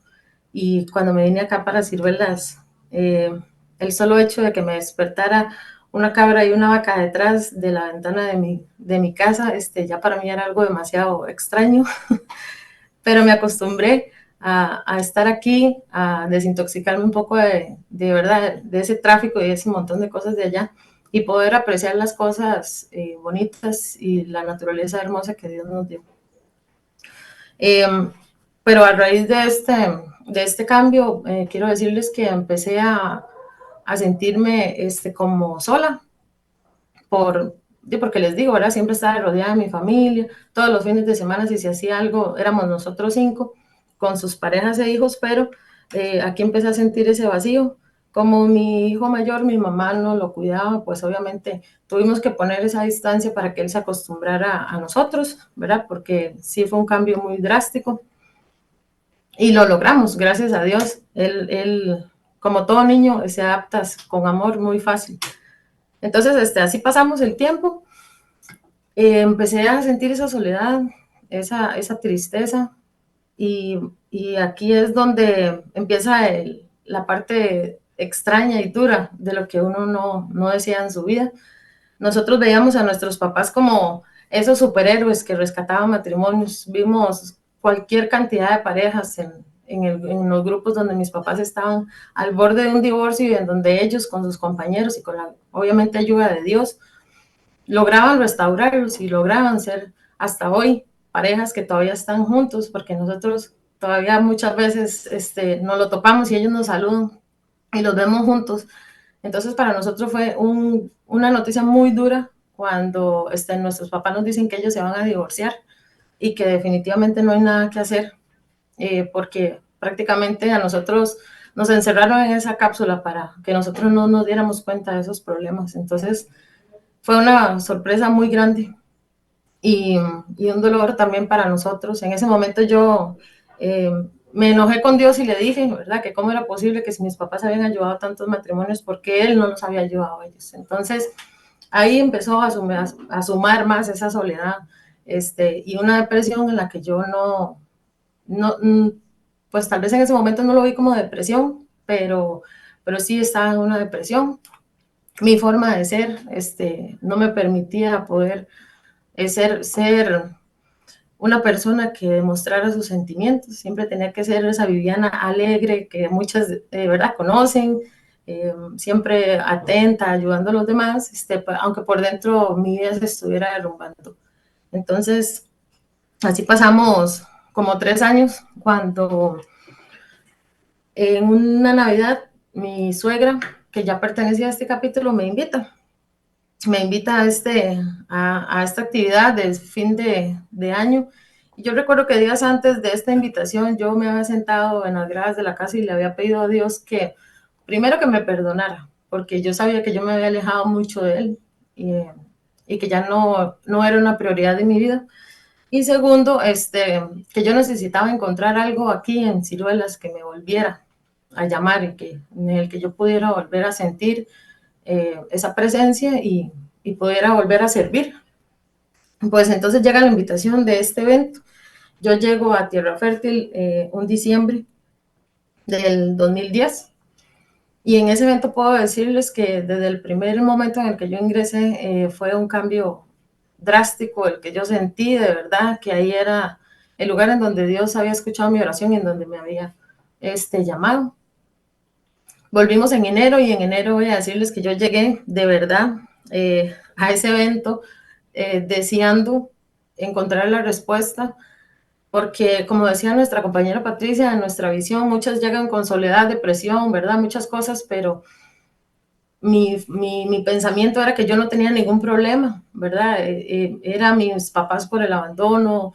[SPEAKER 6] Y cuando me vine acá para Ciruelas, el solo hecho de que me despertara una cabra y una vaca detrás de la ventana de mi casa, ya para mí era algo demasiado extraño, pero me acostumbré a estar aquí, a desintoxicarme un poco de verdad, de ese tráfico y de ese montón de cosas de allá, y poder apreciar las cosas bonitas y la naturaleza hermosa que Dios nos dio. Pero a raíz de este cambio, quiero decirles que empecé a sentirme como sola, porque les digo, ¿verdad? Siempre estaba rodeada de mi familia, todos los fines de semana si se hacía algo, éramos nosotros 5, con sus parejas e hijos, pero aquí empecé a sentir ese vacío. Como mi hijo mayor, mi mamá no lo cuidaba, pues obviamente tuvimos que poner esa distancia para que él se acostumbrara a nosotros, ¿verdad? Porque sí fue un cambio muy drástico. Y lo logramos, gracias a Dios. Él, como todo niño, se adapta con amor muy fácil. Entonces, así pasamos el tiempo. Empecé a sentir esa soledad, esa tristeza, y aquí es donde empieza la parte extraña y dura de lo que uno no desea en su vida. Nosotros veíamos a nuestros papás como esos superhéroes que rescataban matrimonios. Vimos cualquier cantidad de parejas en los grupos donde mis papás estaban al borde de un divorcio y en donde ellos con sus compañeros y con la obviamente ayuda de Dios lograban restaurarlos y lograban ser hasta hoy parejas que todavía están juntos, porque nosotros todavía muchas veces nos lo topamos y ellos nos saludan y los vemos juntos. Entonces para nosotros fue una noticia muy dura cuando nuestros papás nos dicen que ellos se van a divorciar y que definitivamente no hay nada que hacer, porque prácticamente a nosotros nos encerraron en esa cápsula para que nosotros no nos diéramos cuenta de esos problemas. Entonces fue una sorpresa muy grande y un dolor también para nosotros. En ese momento yo me enojé con Dios y le dije, ¿verdad? Que cómo era posible que si mis papás habían ayudado a tantos matrimonios, ¿por qué Él no los había ayudado a ellos? Entonces ahí empezó a sumar más esa soledad y una depresión en la que yo pues tal vez en ese momento no lo vi como depresión, pero sí estaba en una depresión. Mi forma de ser no me permitía poder ser una persona que demostrara sus sentimientos. Siempre tenía que ser esa Viviana alegre que muchas de verdad conocen, siempre atenta, ayudando a los demás, aunque por dentro mi vida se estuviera derrumbando. Entonces, así pasamos como 3 años, cuando en una Navidad mi suegra, que ya pertenecía a este capítulo, me invita a esta actividad de fin de año. Y yo recuerdo que días antes de esta invitación yo me había sentado en las gradas de la casa y le había pedido a Dios que primero que me perdonara, porque yo sabía que yo me había alejado mucho de Él y que ya no era una prioridad de mi vida. Y segundo, que yo necesitaba encontrar algo aquí en Ciruelas que me volviera a llamar y en el que yo pudiera volver a sentir esa presencia y pudiera volver a servir. Pues entonces llega la invitación de este evento. Yo llego a Tierra Fértil un diciembre del 2010 y en ese evento puedo decirles que desde el primer momento en el que yo ingresé fue un cambio drástico el que yo sentí, de verdad, que ahí era el lugar en donde Dios había escuchado mi oración y en donde me había llamado. Volvimos en enero y en enero voy a decirles que yo llegué de verdad a ese evento deseando encontrar la respuesta, porque como decía nuestra compañera Patricia, en nuestra visión muchas llegan con soledad, depresión, ¿verdad? Muchas cosas, pero mi pensamiento era que yo no tenía ningún problema, ¿verdad? Era mis papás por el abandono,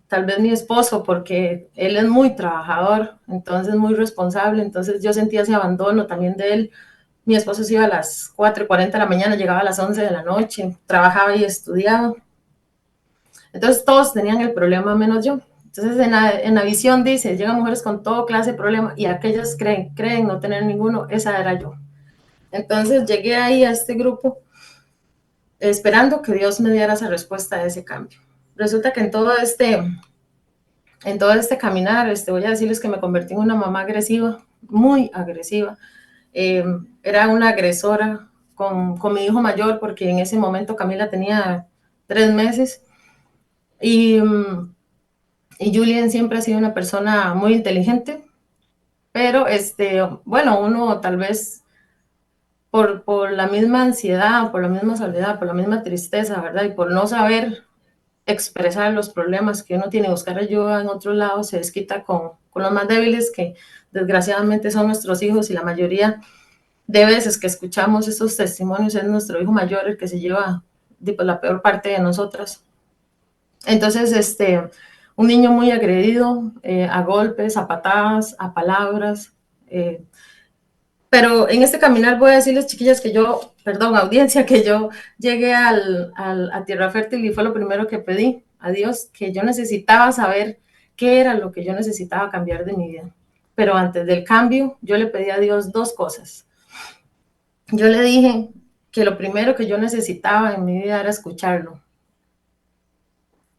[SPEAKER 6] tal vez mi esposo porque él es muy trabajador, entonces muy responsable, entonces yo sentía ese abandono también de él. Mi esposo se iba a las 4:40 de la mañana, llegaba a las 11 de la noche, trabajaba y estudiaba. Entonces todos tenían el problema menos yo. Entonces en la visión dice, llegan mujeres con todo clase de problemas y aquellas creen no tener ninguno, esa era yo. Entonces llegué ahí a este grupo esperando que Dios me diera esa respuesta a ese cambio. Resulta que en todo este caminar, voy a decirles que me convertí en una mamá agresiva, muy agresiva. Era una agresora con mi hijo mayor, porque en ese momento Camila tenía 3 meses. Y Julien siempre ha sido una persona muy inteligente, pero bueno, uno tal vez por la misma ansiedad, por la misma soledad, por la misma tristeza, ¿verdad? Y por no saber expresar los problemas que uno tiene, buscar ayuda en otro lado, se desquita con los más débiles, que desgraciadamente son nuestros hijos, y la mayoría de veces que escuchamos estos testimonios es nuestro hijo mayor el que se lleva pues, la peor parte de nosotras. Entonces, un niño muy agredido, a golpes, a patadas, a palabras, pero en este caminar voy a decirles, chiquillas, audiencia, que yo llegué a Tierra Fértil y fue lo primero que pedí a Dios, que yo necesitaba saber qué era lo que yo necesitaba cambiar de mi vida. Pero antes del cambio, yo le pedí a Dios 2 cosas. Yo le dije que lo primero que yo necesitaba en mi vida era escucharlo.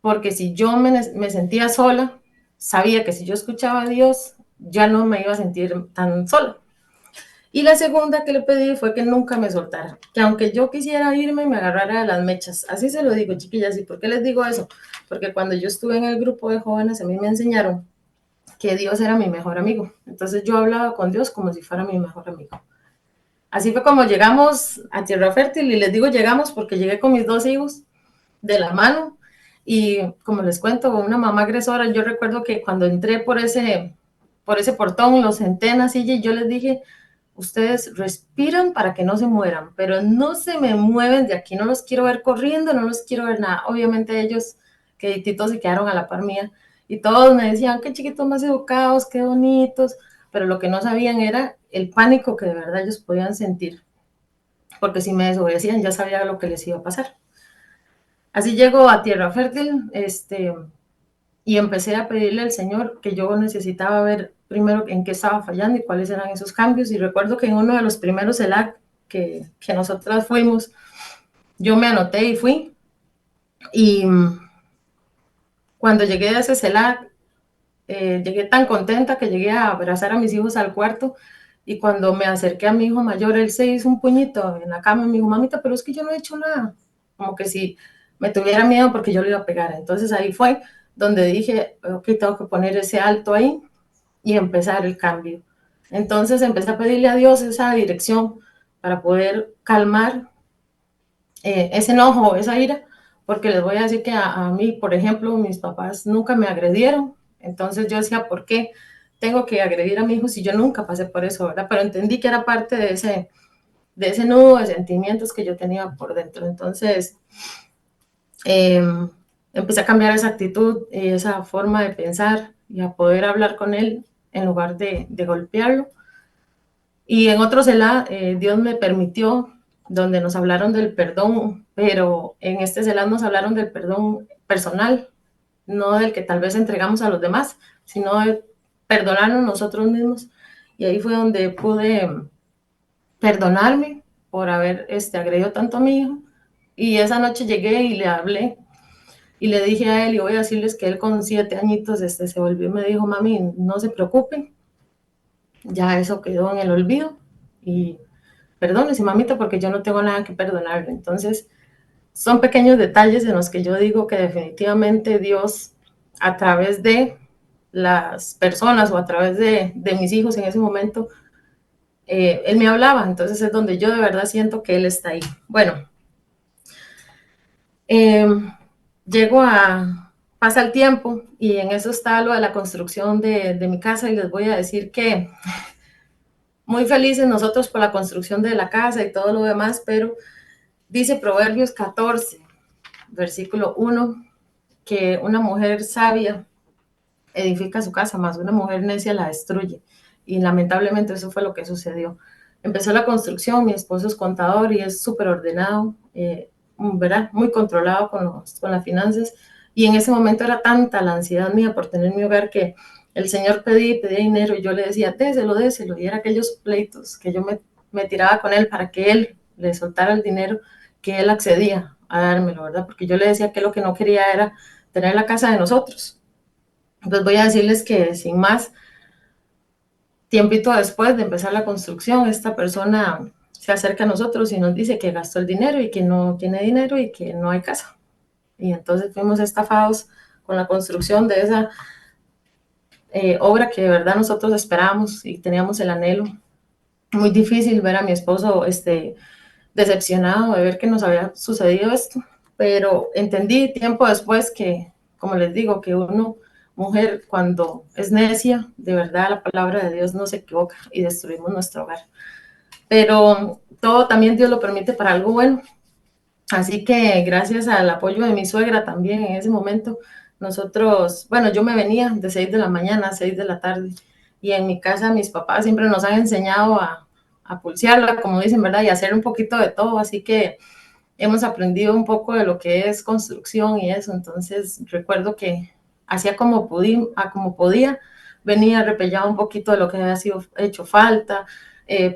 [SPEAKER 6] Porque si yo me sentía sola, sabía que si yo escuchaba a Dios, ya no me iba a sentir tan sola. Y la segunda que le pedí fue que nunca me soltara, que aunque yo quisiera irme, me agarrara de las mechas. Así se lo digo, chiquillas. ¿Y por qué les digo eso? Porque cuando yo estuve en el grupo de jóvenes, a mí me enseñaron que Dios era mi mejor amigo. Entonces yo hablaba con Dios como si fuera mi mejor amigo. Así fue como llegamos a Tierra Fértil, y les digo llegamos porque llegué con mis 2 hijos de la mano, y como les cuento, una mamá agresora. Yo recuerdo que cuando entré por ese portón, los senté en la silla y yo les dije: ustedes respiran para que no se mueran, pero no se me mueven de aquí, no los quiero ver corriendo, no los quiero ver nada. Obviamente ellos, quedititos, se quedaron a la par mía, y todos me decían: qué chiquitos más educados, qué bonitos, pero lo que no sabían era el pánico que de verdad ellos podían sentir, porque si me desobedecían ya sabía lo que les iba a pasar. Así llego a Tierra Fértil, y empecé a pedirle al Señor que yo necesitaba ver primero en qué estaba fallando y cuáles eran esos cambios. Y recuerdo que en uno de los primeros CELAC que nosotras fuimos, yo me anoté y fui. Y cuando llegué a ese CELAC, llegué tan contenta que llegué a abrazar a mis hijos al cuarto. Y cuando me acerqué a mi hijo mayor, él se hizo un puñito en la cama y me dijo: mamita, pero es que yo no he hecho nada. Como que si me tuviera miedo porque yo le iba a pegar. Entonces ahí fue donde dije: ok, tengo que poner ese alto ahí y empezar el cambio. Entonces empecé a pedirle a Dios esa dirección para poder calmar ese enojo, esa ira, porque les voy a decir que a mí, por ejemplo, mis papás nunca me agredieron. Entonces yo decía: ¿por qué tengo que agredir a mi hijo si yo nunca pasé por eso, verdad? Pero entendí que era parte de ese nudo de sentimientos que yo tenía por dentro. Entonces eh, empecé a cambiar esa actitud y esa forma de pensar, y a poder hablar con él en lugar de golpearlo. Y en otro CELA, Dios me permitió, donde nos hablaron del perdón, pero en este CELA nos hablaron del perdón personal, no del que tal vez entregamos a los demás, sino de perdonarnos nosotros mismos. Y ahí fue donde pude perdonarme por haber agredido tanto a mi hijo. Y esa noche llegué y le hablé y le dije a él, y voy a decirles que él con 7 añitos se volvió y me dijo: mami, no se preocupen, ya eso quedó en el olvido, y perdónese, mamita, porque yo no tengo nada que perdonarle. Entonces, son pequeños detalles en los que yo digo que definitivamente Dios, a través de las personas o a través de mis hijos en ese momento, Él me hablaba. Entonces es donde yo de verdad siento que Él está ahí. Bueno, eh, llego a, pasa el tiempo y en eso está lo de la construcción de mi casa, y les voy a decir que muy felices nosotros por la construcción de la casa y todo lo demás, pero dice Proverbios 14, versículo 1, que una mujer sabia edifica su casa, más una mujer necia la destruye. Y lamentablemente eso fue lo que sucedió. Empezó la construcción, mi esposo es contador y es súper ordenado, ¿verdad? Muy controlado con las finanzas. Y en ese momento era tanta la ansiedad mía por tener mi hogar que el Señor pedía dinero, y yo le decía: déselo, déselo. Y era aquellos pleitos que yo me tiraba con él para que él le soltara el dinero, que él accedía a dármelo, ¿verdad? Porque yo le decía que lo que no quería era tener la casa de nosotros. Pues voy a decirles que, sin más, tiempito después de empezar la construcción, esta persona se acerca a nosotros y nos dice que gastó el dinero y que no tiene dinero y que no hay casa. Y entonces fuimos estafados con la construcción de esa obra que de verdad nosotros esperábamos y teníamos el anhelo. Muy difícil ver a mi esposo decepcionado de ver que nos había sucedido esto, pero entendí tiempo después que, como les digo, que uno, mujer, cuando es necia, de verdad la palabra de Dios no se equivoca y destruimos nuestro hogar. Pero todo también Dios lo permite para algo bueno. Así que gracias al apoyo de mi suegra también en ese momento, nosotros, bueno, yo me venía de 6 de la mañana a 6 de la tarde, y en mi casa mis papás siempre nos han enseñado a pulsearla, como dicen, ¿verdad? Y hacer un poquito de todo, así que hemos aprendido un poco de lo que es construcción y eso. Entonces recuerdo que hacía como podía, venía, repellaba un poquito de lo que había sido hecho falta,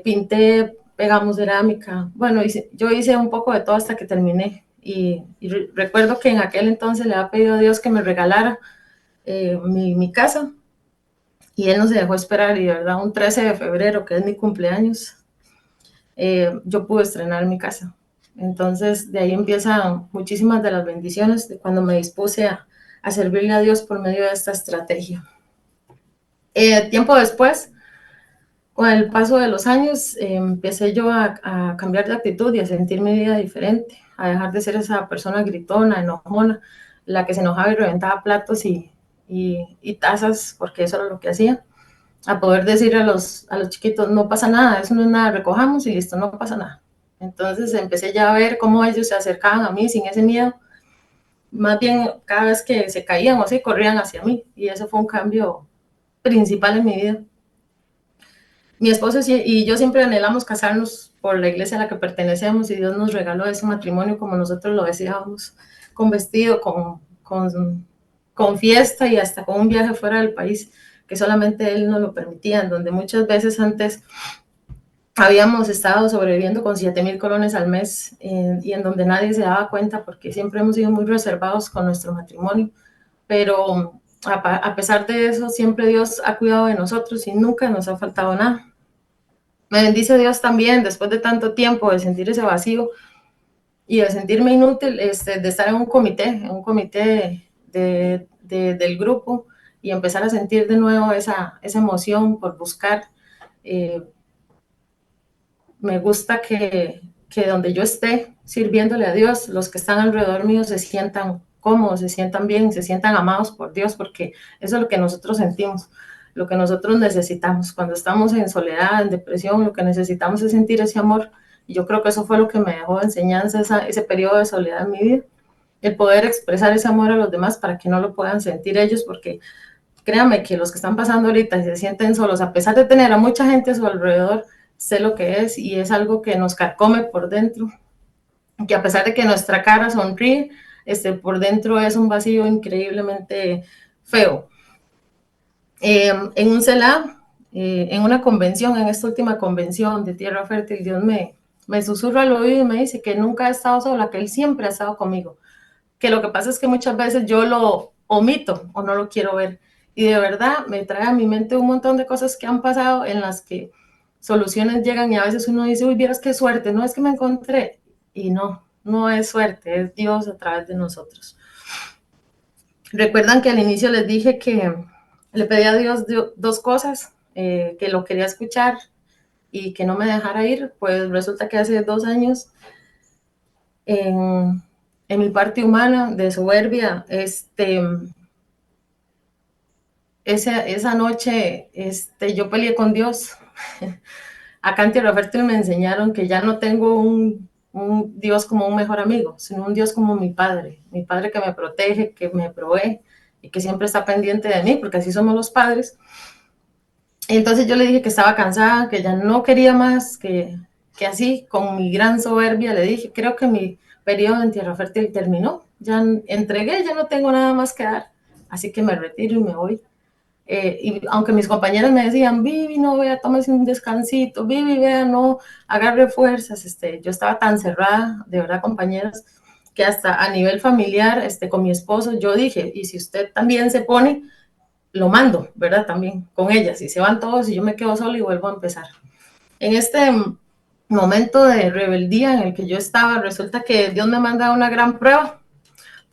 [SPEAKER 6] pinté, pegamos cerámica, bueno, yo hice un poco de todo hasta que terminé. Y recuerdo que en aquel entonces le había pedido a Dios que me regalara mi casa, y Él no se dejó esperar, y de verdad un 13 de febrero, que es mi cumpleaños, yo pude estrenar mi casa. Entonces de ahí empiezan muchísimas de las bendiciones de cuando me dispuse a servirle a Dios por medio de esta estrategia. Tiempo después, con el paso de los años, empecé yo a cambiar de actitud y a sentir mi vida diferente, a dejar de ser esa persona gritona, enojona, la que se enojaba y reventaba platos y tazas, porque eso era lo que hacía, a poder decir a los chiquitos, no pasa nada, eso no es nada, recojamos y listo, no pasa nada. Entonces empecé ya a ver cómo ellos se acercaban a mí sin ese miedo, más bien cada vez que se caían o así, corrían hacia mí, y eso fue un cambio principal en mi vida. Mi esposo y yo siempre anhelamos casarnos por la iglesia a la que pertenecemos y Dios nos regaló ese matrimonio como nosotros lo deseábamos, con vestido, con fiesta y hasta con un viaje fuera del país que solamente Él nos lo permitía, en donde muchas veces antes habíamos estado sobreviviendo con 7,000 colones al mes y en donde nadie se daba cuenta porque siempre hemos sido muy reservados con nuestro matrimonio, pero a pesar de eso siempre Dios ha cuidado de nosotros y nunca nos ha faltado nada. Me bendice Dios también después de tanto tiempo de sentir ese vacío y de sentirme inútil, de estar en un comité del grupo y empezar a sentir de nuevo esa emoción por buscar. Me gusta que donde yo esté sirviéndole a Dios, los que están alrededor mío se sientan cómodos, se sientan bien, se sientan amados por Dios, porque eso es lo que nosotros sentimos, lo que nosotros necesitamos. Cuando estamos en soledad, en depresión, lo que necesitamos es sentir ese amor. Y yo creo que eso fue lo que me dejó de enseñanza, ese periodo de soledad en mi vida, el poder expresar ese amor a los demás para que no lo puedan sentir ellos, porque créanme que los que están pasando ahorita y se sienten solos, a pesar de tener a mucha gente a su alrededor, sé lo que es y es algo que nos carcome por dentro, que a pesar de que nuestra cara sonríe, por dentro es un vacío increíblemente feo. En un CELA, en una convención, en esta última convención de Tierra Fértil, Dios me susurra al oído y me dice que nunca he estado sola, que Él siempre ha estado conmigo, que lo que pasa es que muchas veces yo lo omito o no lo quiero ver. Y de verdad me trae a mi mente un montón de cosas que han pasado en las que soluciones llegan y a veces uno dice, uy, vieras qué suerte, no es que me encontré. Y no, no es suerte, es Dios a través de nosotros. Recuerdan que al inicio les dije que le pedí a Dios dos cosas, que lo quería escuchar y que no me dejara ir. Pues resulta que hace 2 años, en mi parte humana de soberbia, esa noche yo peleé con Dios. Acá en Tierra Fértil me enseñaron que ya no tengo un Dios como un mejor amigo, sino un Dios como mi padre que me protege, que me provee y que siempre está pendiente de mí, porque así somos los padres. Y entonces yo le dije que estaba cansada, que ya no quería más, que así, con mi gran soberbia, le dije, creo que mi periodo en Tierra Fértil terminó, ya entregué, ya no tengo nada más que dar, así que me retiro y me voy. Y aunque mis compañeras me decían, Vivi, no, vea, tómese un descansito, Vivi, vea, no, agarre fuerzas, yo estaba tan cerrada, de verdad, compañeras, que hasta a nivel familiar, con mi esposo, yo dije, y si usted también se pone, lo mando, ¿verdad? También con ellas, y se van todos y yo me quedo sola y vuelvo a empezar. En este momento de rebeldía en el que yo estaba, resulta que Dios me manda una gran prueba.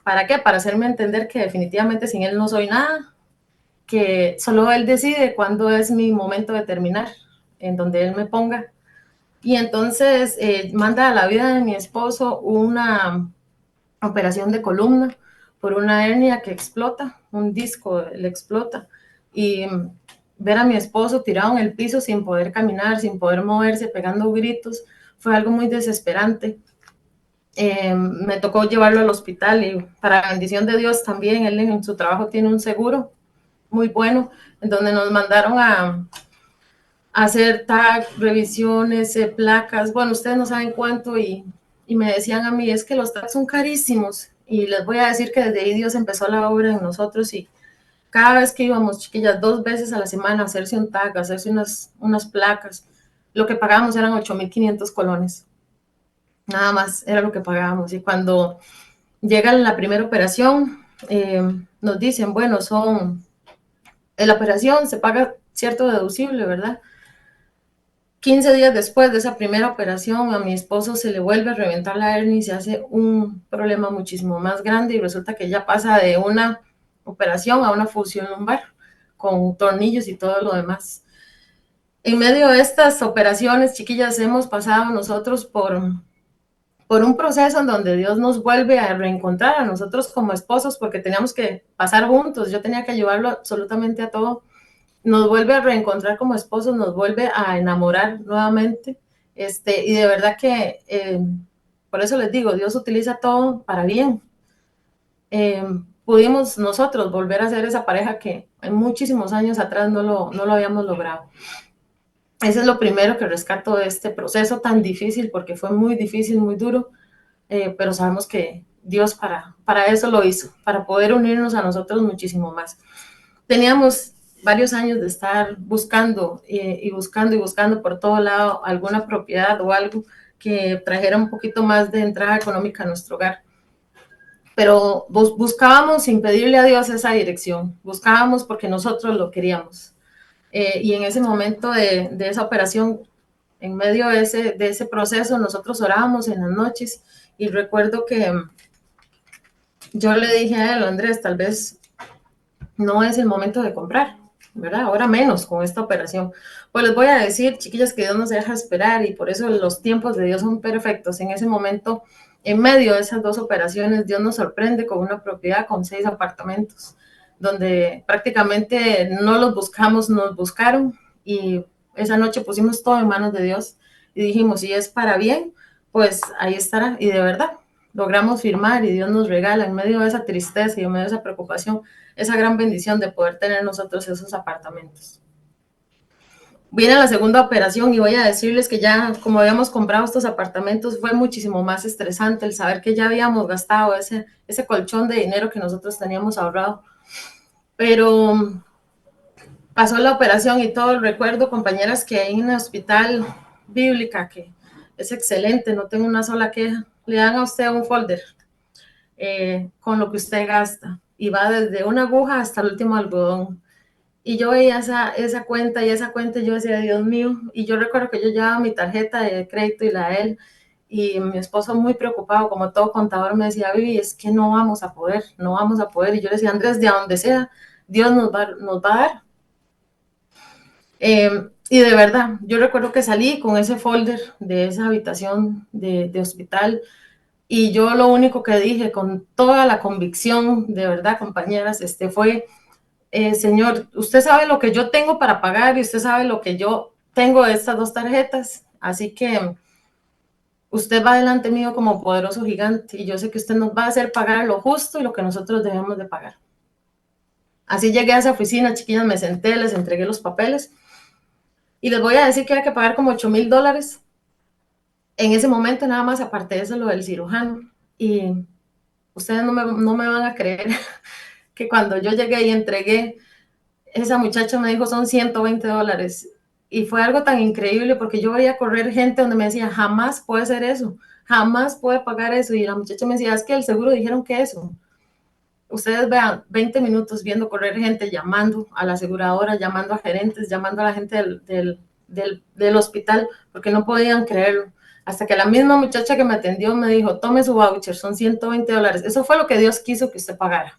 [SPEAKER 6] ¿Para qué? Para hacerme entender que definitivamente sin Él no soy nada, que solo Él decide cuándo es mi momento de terminar, en donde Él me ponga. Y entonces manda a la vida de mi esposo una operación de columna por una hernia que explota, un disco le explota. Y ver a mi esposo tirado en el piso sin poder caminar, sin poder moverse, pegando gritos, fue algo muy desesperante. Me tocó llevarlo al hospital y para bendición de Dios también, él en su trabajo tiene un seguro muy bueno, en donde nos mandaron a hacer tag, revisiones, placas, bueno, ustedes no saben cuánto, y me decían a mí, es que los tags son carísimos, y les voy a decir que desde ahí Dios empezó la obra en nosotros, y cada vez que íbamos, chiquillas, 2 veces a la semana a hacerse un tag, a hacerse unas placas, lo que pagábamos eran 8,500 colones, nada más era lo que pagábamos, y cuando llega la primera operación, nos dicen, bueno, en la operación se paga cierto deducible, ¿verdad? 15 días después de esa primera operación, a mi esposo se le vuelve a reventar la hernia y se hace un problema muchísimo más grande y resulta que ya pasa de una operación a una fusión lumbar, con tornillos y todo lo demás. En medio de estas operaciones, chiquillas, hemos pasado nosotros por un proceso en donde Dios nos vuelve a reencontrar a nosotros como esposos, porque teníamos que pasar juntos, yo tenía que ayudarlo absolutamente a todo. Nos vuelve a reencontrar como esposos, nos vuelve a enamorar nuevamente, y de verdad que por eso les digo, Dios utiliza todo para bien. Pudimos nosotros volver a ser esa pareja que en muchísimos años atrás no lo habíamos logrado. Eso es lo primero que rescato de este proceso tan difícil, porque fue muy difícil, muy duro, pero sabemos que Dios para eso lo hizo, para poder unirnos a nosotros muchísimo más. Teníamos varios años de estar buscando y buscando y buscando por todo lado alguna propiedad o algo que trajera un poquito más de entrada económica a nuestro hogar. Pero buscábamos sin pedirle a Dios esa dirección, buscábamos porque nosotros lo queríamos. Y en ese momento de esa operación, en medio de ese proceso, nosotros orábamos en las noches y recuerdo que yo le dije a él, Andrés, tal vez no es el momento de comprar, ¿verdad? Ahora menos con esta operación. Pues les voy a decir, chiquillas, que Dios nos deja esperar y por eso los tiempos de Dios son perfectos. En ese momento, en medio de esas 2 operaciones, Dios nos sorprende con una propiedad con 6 apartamentos, donde prácticamente no los buscamos, nos buscaron y esa noche pusimos todo en manos de Dios y dijimos, si es para bien, pues ahí estará. Y de verdad, logramos firmar y Dios nos regala en medio de esa tristeza y en medio de esa preocupación, esa gran bendición de poder tener nosotros esos apartamentos. Viene la segunda operación y voy a decirles que ya, como habíamos comprado estos apartamentos, fue muchísimo más estresante el saber que ya habíamos gastado ese colchón de dinero que nosotros teníamos ahorrado. Pero pasó la operación y todo. Recuerdo, compañeras, que hay en el hospital bíblica, que es excelente, no tengo una sola queja, le dan a usted un folder con lo que usted gasta y va desde una aguja hasta el último algodón. Y yo veía esa cuenta y esa cuenta y yo decía, Dios mío, y yo recuerdo que yo llevaba mi tarjeta de crédito y la de él, y mi esposo muy preocupado, como todo contador, me decía, Vivi, es que no vamos a poder, no vamos a poder. Y yo le decía, Andrés, de a donde sea, Dios nos va a dar. Y de verdad, yo recuerdo que salí con ese folder de esa habitación de hospital y yo lo único que dije con toda la convicción, de verdad, compañeras, fue, Señor, usted sabe lo que yo tengo para pagar y usted sabe lo que yo tengo de estas 2 tarjetas, así que usted va delante mío como poderoso gigante y yo sé que usted nos va a hacer pagar lo justo y lo que nosotros debemos de pagar. Así llegué a esa oficina, chiquillas, me senté, les entregué los papeles y les voy a decir que hay que pagar como $8,000 en ese momento, nada más, aparte de eso, lo del cirujano. Y ustedes no me van a creer que cuando yo llegué y entregué, esa muchacha me dijo, son $120. Y fue algo tan increíble porque yo veía correr gente donde me decía, jamás puede ser eso, jamás puede pagar eso. Y la muchacha me decía, es que el seguro dijeron que eso. Ustedes vean, 20 minutos viendo correr gente, llamando a la aseguradora, llamando a gerentes, llamando a la gente del hospital, porque no podían creerlo. Hasta que la misma muchacha que me atendió me dijo, tome su voucher, son $120. Eso fue lo que Dios quiso que usted pagara.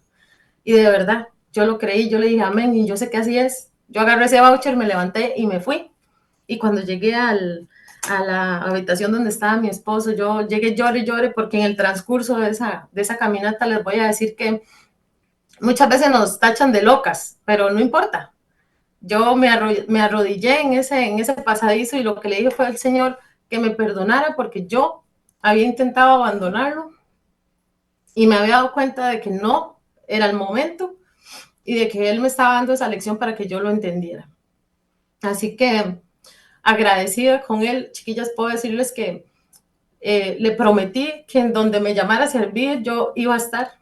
[SPEAKER 6] Y de verdad, yo lo creí, yo le dije amén, y yo sé que así es. Yo agarré ese voucher, me levanté y me fui. Y cuando llegué a la habitación donde estaba mi esposo, yo llegué llore y llore, porque en el transcurso de esa caminata les voy a decir que muchas veces nos tachan de locas, pero no importa. Yo me arrodillé en ese pasadizo y lo que le dije fue al Señor que me perdonara porque yo había intentado abandonarlo y me había dado cuenta de que no era el momento y de que Él me estaba dando esa lección para que yo lo entendiera. Así que agradecida con Él, chiquillas, puedo decirles que le prometí que en donde me llamara a servir yo iba a estar,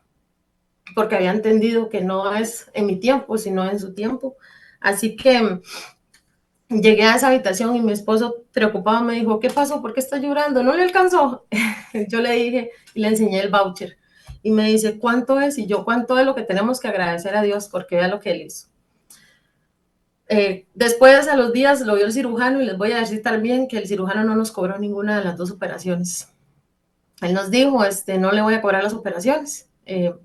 [SPEAKER 6] porque había entendido que no es en mi tiempo, sino en su tiempo. Así que llegué a esa habitación y mi esposo preocupado me dijo, ¿qué pasó? ¿Por qué está llorando? ¿No le alcanzó? Yo le dije y le enseñé el voucher. Y me dice, ¿cuánto es? Y yo, ¿cuánto es lo que tenemos que agradecer a Dios? Porque vea lo que Él hizo. Después, a los días, lo vio el cirujano y les voy a decir también que el cirujano no nos cobró ninguna de las 2 operaciones. Él nos dijo, no le voy a cobrar las operaciones,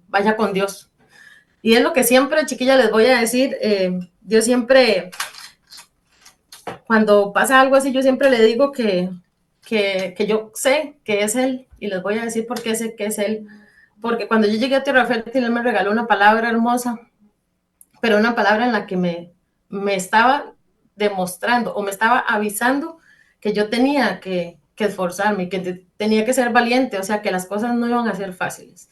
[SPEAKER 6] vaya con Dios. Y es lo que siempre, chiquilla, les voy a decir. Yo siempre, cuando pasa algo así, yo siempre le digo que yo sé que es Él. Y les voy a decir por qué sé que es Él. Porque cuando yo llegué a Tierra Fértil, Él me regaló una palabra hermosa, pero una palabra en la que me estaba demostrando o me estaba avisando que yo tenía que esforzarme, que tenía que ser valiente, o sea, que las cosas no iban a ser fáciles.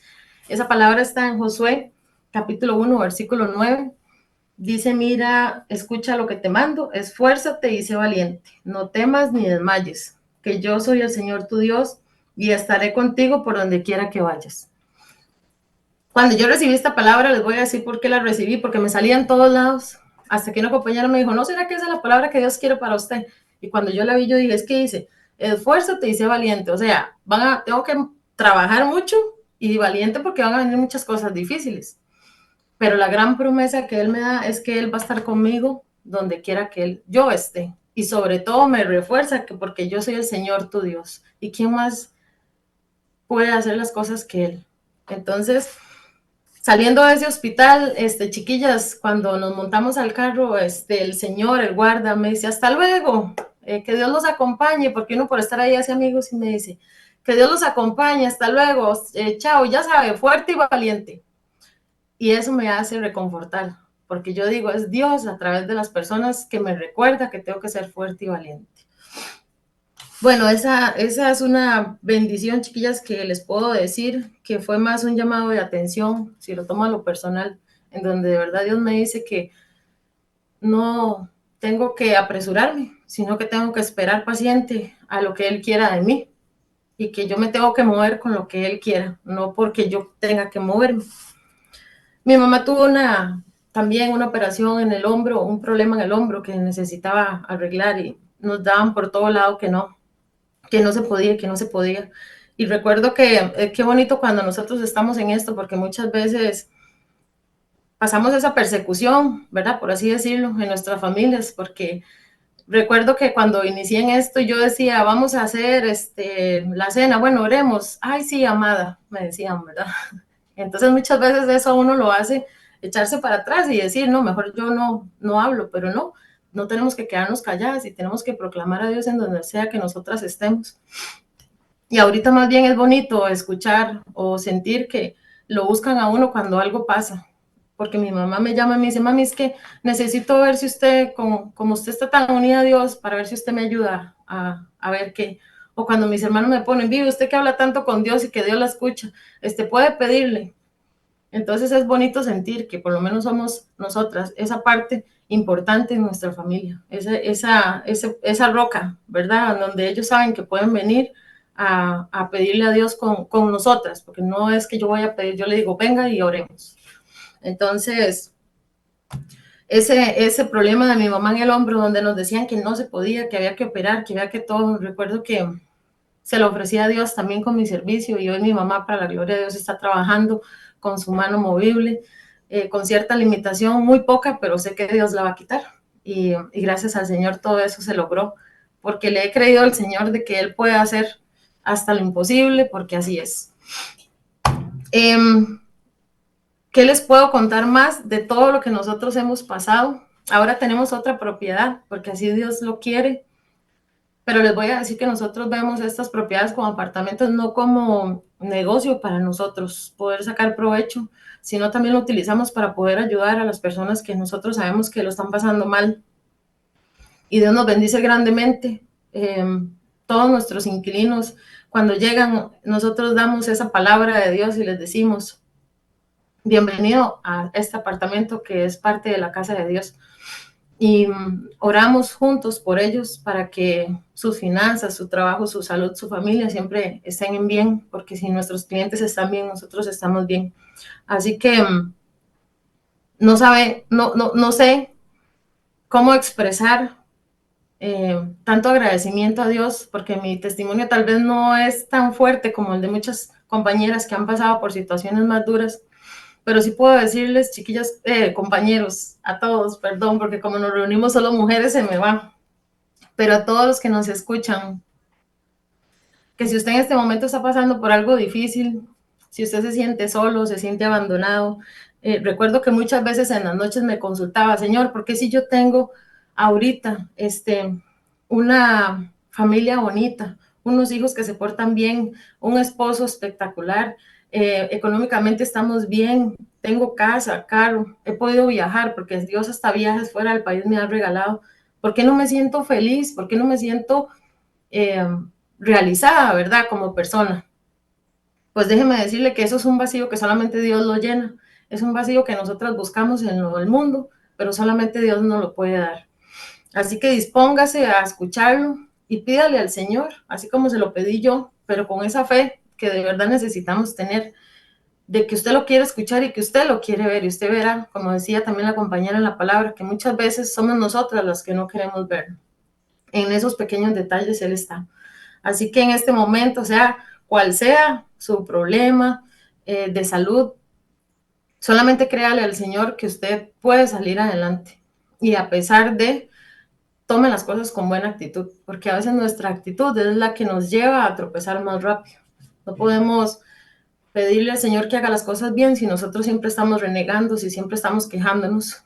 [SPEAKER 6] Esa palabra está en Josué, capítulo 1, versículo 9. Dice, mira, escucha lo que te mando, esfuérzate y sé valiente, no temas ni desmayes, que yo soy el Señor tu Dios y estaré contigo por donde quiera que vayas. Cuando yo recibí esta palabra, les voy a decir por qué la recibí, porque me salía en todos lados, hasta que una compañera me dijo, ¿no será que esa es la palabra que Dios quiere para usted? Y cuando yo la vi, yo dije, es que dice, esfuérzate y sé valiente, o sea, tengo que trabajar mucho y valiente porque van a venir muchas cosas difíciles, pero la gran promesa que Él me da es que Él va a estar conmigo donde quiera que yo esté, y sobre todo me refuerza que porque yo soy el Señor tu Dios, y quién más puede hacer las cosas que Él. Entonces, saliendo de ese hospital, chiquillas, cuando nos montamos al carro, el señor, el guarda, me dice, hasta luego, que Dios los acompañe, porque uno por estar ahí hace amigos y me dice, que Dios los acompañe, hasta luego, chao, ya sabe, fuerte y valiente. Y eso me hace reconfortar, porque yo digo, es Dios a través de las personas que me recuerda que tengo que ser fuerte y valiente. Bueno, esa es una bendición, chiquillas, que les puedo decir que fue más un llamado de atención, si lo tomo a lo personal, en donde de verdad Dios me dice que no tengo que apresurarme, sino que tengo que esperar paciente a lo que Él quiera de mí y que yo me tengo que mover con lo que Él quiera, no porque yo tenga que moverme. Mi mamá tuvo también una operación en el hombro, un problema en el hombro que necesitaba arreglar y nos daban por todo lado que no se podía, que no se podía. Y recuerdo que qué bonito cuando nosotros estamos en esto, porque muchas veces pasamos esa persecución, ¿verdad? Por así decirlo, en nuestras familias, porque recuerdo que cuando inicié en esto, yo decía, vamos a hacer la cena, bueno, oremos. Ay, sí, amada, me decían, ¿verdad? Entonces muchas veces eso uno lo hace echarse para atrás y decir, no, mejor yo no hablo, pero no tenemos que quedarnos calladas y tenemos que proclamar a Dios en donde sea que nosotras estemos. Y ahorita más bien es bonito escuchar o sentir que lo buscan a uno cuando algo pasa. Porque mi mamá me llama y me dice, mami, es que necesito ver si usted, como usted está tan unida a Dios, para ver si usted me ayuda a ver qué. O cuando mis hermanos me ponen, vive, usted que habla tanto con Dios y que Dios la escucha, puede pedirle. Entonces es bonito sentir que por lo menos somos nosotras, esa parte importante en nuestra familia, esa roca, ¿verdad? Donde ellos saben que pueden venir a pedirle a Dios con nosotras, porque no es que yo voy a pedir, yo le digo, venga y oremos. Entonces, ese problema de mi mamá en el hombro, donde nos decían que no se podía, que había que operar, que había que todo, recuerdo que se lo ofrecía a Dios también con mi servicio y hoy mi mamá, para la gloria de Dios, está trabajando con su mano movible, con cierta limitación, muy poca, pero sé que Dios la va a quitar. Y gracias al Señor todo eso se logró, porque le he creído al Señor de que Él puede hacer hasta lo imposible, porque así es. ¿Qué les puedo contar más de todo lo que nosotros hemos pasado? Ahora tenemos otra propiedad, porque así Dios lo quiere. Pero les voy a decir que nosotros vemos estas propiedades como apartamentos, no como negocio para nosotros poder sacar provecho, sino también lo utilizamos para poder ayudar a las personas que nosotros sabemos que lo están pasando mal. Y Dios nos bendice grandemente. Todos nuestros inquilinos, cuando llegan, nosotros damos esa palabra de Dios y les decimos, bienvenido a este apartamento que es parte de la casa de Dios. Y oramos juntos por ellos para que sus finanzas, su trabajo, su salud, su familia siempre estén en bien, porque si nuestros clientes están bien, nosotros estamos bien. Así que no sé cómo expresar tanto agradecimiento a Dios, porque mi testimonio tal vez no es tan fuerte como el de muchas compañeras que han pasado por situaciones más duras, pero sí puedo decirles, chiquillas, compañeros, a todos, perdón, porque como nos reunimos solo mujeres se me va, pero a todos los que nos escuchan, que si usted en este momento está pasando por algo difícil, si usted se siente solo, se siente abandonado, Recuerdo que muchas veces en las noches me consultaba, Señor, ¿por qué si yo tengo ahorita una familia bonita, unos hijos que se portan bien, un esposo espectacular, económicamente estamos bien, tengo casa, carro, he podido viajar porque Dios hasta viajes fuera del país me ha regalado? ¿Por qué no me siento feliz? ¿Por qué no me siento eh, realizada, verdad, como persona? Pues déjeme decirle que eso es un vacío que solamente Dios lo llena. Es un vacío que nosotros buscamos en el mundo, pero solamente Dios nos lo puede dar. Así que dispóngase a escucharlo y pídale al Señor, así como se lo pedí yo, pero con esa fe que de verdad necesitamos tener, de que usted lo quiere escuchar y que usted lo quiere ver. Y usted verá, como decía también la compañera en la palabra, que muchas veces somos nosotras las que no queremos ver. En esos pequeños detalles Él está. Así que en este momento, sea cual sea su problema de salud, solamente créale al Señor que usted puede salir adelante. Y a pesar de, tome las cosas con buena actitud, porque a veces nuestra actitud es la que nos lleva a tropezar más rápido. No podemos pedirle al Señor que haga las cosas bien si nosotros siempre estamos renegando, si siempre estamos quejándonos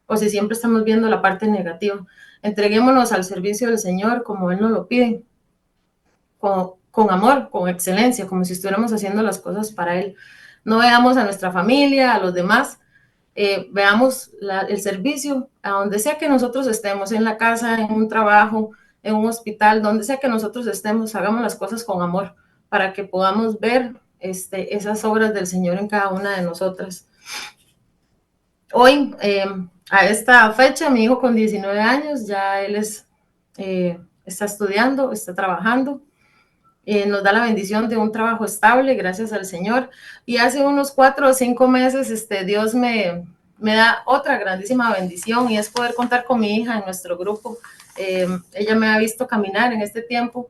[SPEAKER 6] o si siempre estamos viendo la parte negativa. Entreguémonos al servicio del Señor como Él nos lo pide, con amor, con excelencia, como si estuviéramos haciendo las cosas para Él. No veamos a nuestra familia, a los demás, veamos el servicio a donde sea que nosotros estemos, en la casa, en un trabajo, en un hospital, donde sea que nosotros estemos, hagamos las cosas con amor para que podamos ver esas obras del Señor en cada una de nosotras. Hoy, a esta fecha, mi hijo con 19 años, ya él está estudiando, está trabajando. Nos da la bendición de un trabajo estable, gracias al Señor. Y hace unos 4 o 5 meses, Dios me da otra grandísima bendición y es poder contar con mi hija en nuestro grupo. Ella me ha visto caminar en este tiempo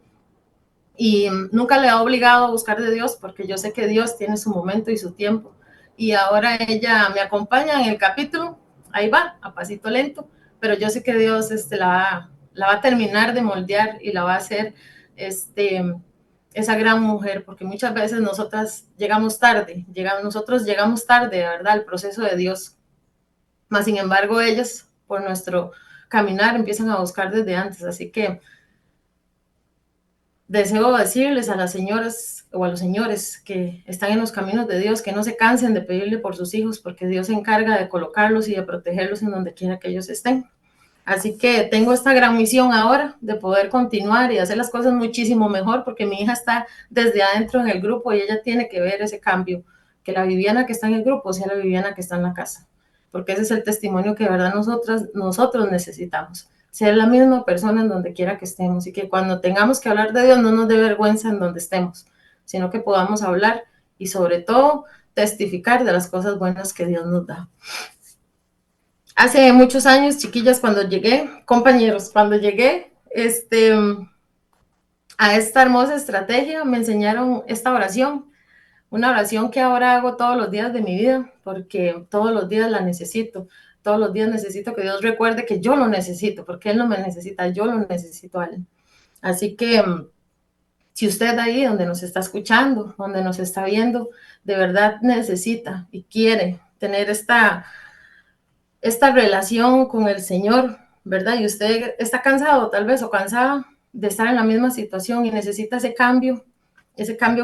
[SPEAKER 6] y nunca le he obligado a buscar de Dios porque yo sé que Dios tiene su momento y su tiempo. Y ahora ella me acompaña en el capítulo, ahí va, a pasito lento, pero yo sé que Dios la va a terminar de moldear y la va a hacer esa gran mujer, porque muchas veces nosotros llegamos tarde, de verdad, al proceso de Dios. Mas, sin embargo, ellas, por nuestro caminar, empiezan a buscar desde antes. Así que deseo decirles a las señoras o a los señores que están en los caminos de Dios que no se cansen de pedirle por sus hijos, porque Dios se encarga de colocarlos y de protegerlos en donde quiera que ellos estén. Así que tengo esta gran misión ahora de poder continuar y hacer las cosas muchísimo mejor, porque mi hija está desde adentro en el grupo y ella tiene que ver ese cambio, que la Viviana que está en el grupo sea la Viviana que está en la casa, porque ese es el testimonio que de verdad nosotros necesitamos, ser la misma persona en donde quiera que estemos y que cuando tengamos que hablar de Dios no nos dé vergüenza en donde estemos, sino que podamos hablar y sobre todo testificar de las cosas buenas que Dios nos da. Hace muchos años, chiquillas, compañeros, cuando llegué a esta hermosa estrategia, me enseñaron esta oración, una oración que ahora hago todos los días de mi vida, porque todos los días la necesito. Todos los días necesito que Dios recuerde que yo lo necesito, porque Él no me necesita, yo lo necesito a Él. Así que si usted ahí donde nos está escuchando, donde nos está viendo, de verdad necesita y quiere tener esta relación con el Señor, ¿verdad? Y usted está cansado tal vez o cansada de estar en la misma situación y necesita ese cambio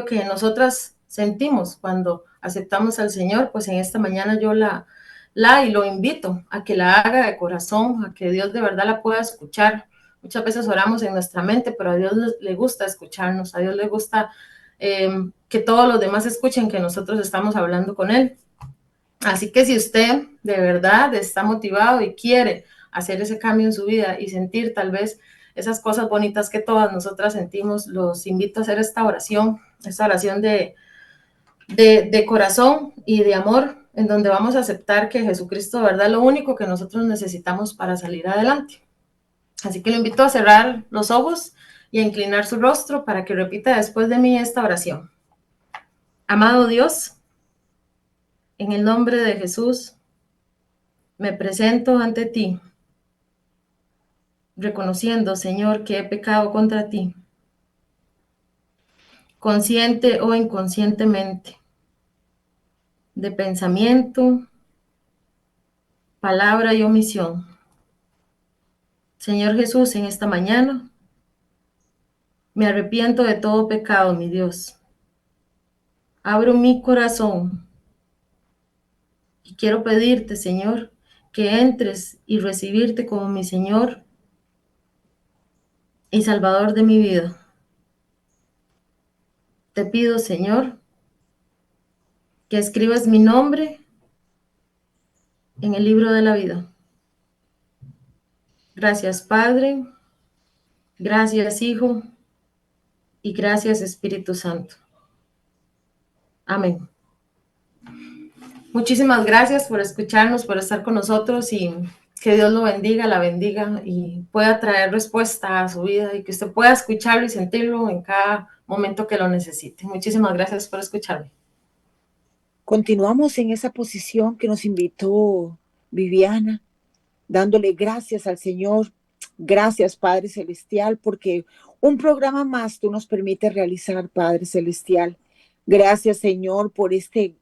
[SPEAKER 6] que nosotras sentimos cuando aceptamos al Señor, pues en esta mañana yo y lo invito a que la haga de corazón, a que Dios de verdad la pueda escuchar. Muchas veces oramos en nuestra mente, pero a Dios le gusta escucharnos, a Dios le gusta que todos los demás escuchen que nosotros estamos hablando con Él. Así que si usted de verdad está motivado y quiere hacer ese cambio en su vida y sentir tal vez esas cosas bonitas que todas nosotras sentimos, los invito a hacer esta oración de corazón y de amor, en donde vamos a aceptar que Jesucristo, de verdad, es lo único que nosotros necesitamos para salir adelante. Así que lo invito a cerrar los ojos y a inclinar su rostro para que repita después de mí esta oración. Amado Dios, en el nombre de Jesús, me presento ante ti, reconociendo, Señor, que he pecado contra ti, consciente o inconscientemente, de pensamiento, palabra y omisión. Señor Jesús, en esta mañana me arrepiento de todo pecado, mi Dios. Abro mi corazón y quiero pedirte, Señor, que entres y recibirte como mi Señor y Salvador de mi vida. Te pido, Señor, que escribas mi nombre en el libro de la vida. Gracias, Padre. Gracias, Hijo. Y gracias, Espíritu Santo. Amén. Muchísimas gracias por escucharnos, por estar con nosotros y que Dios lo bendiga, la bendiga y pueda traer respuesta a su vida y que usted pueda escucharlo y sentirlo en cada momento que lo necesite. Muchísimas gracias por escucharme.
[SPEAKER 3] Continuamos en esa posición que nos invitó Viviana, dándole gracias al Señor. Gracias, Padre Celestial, porque un programa más tú nos permites realizar, Padre Celestial. Gracias, Señor, por este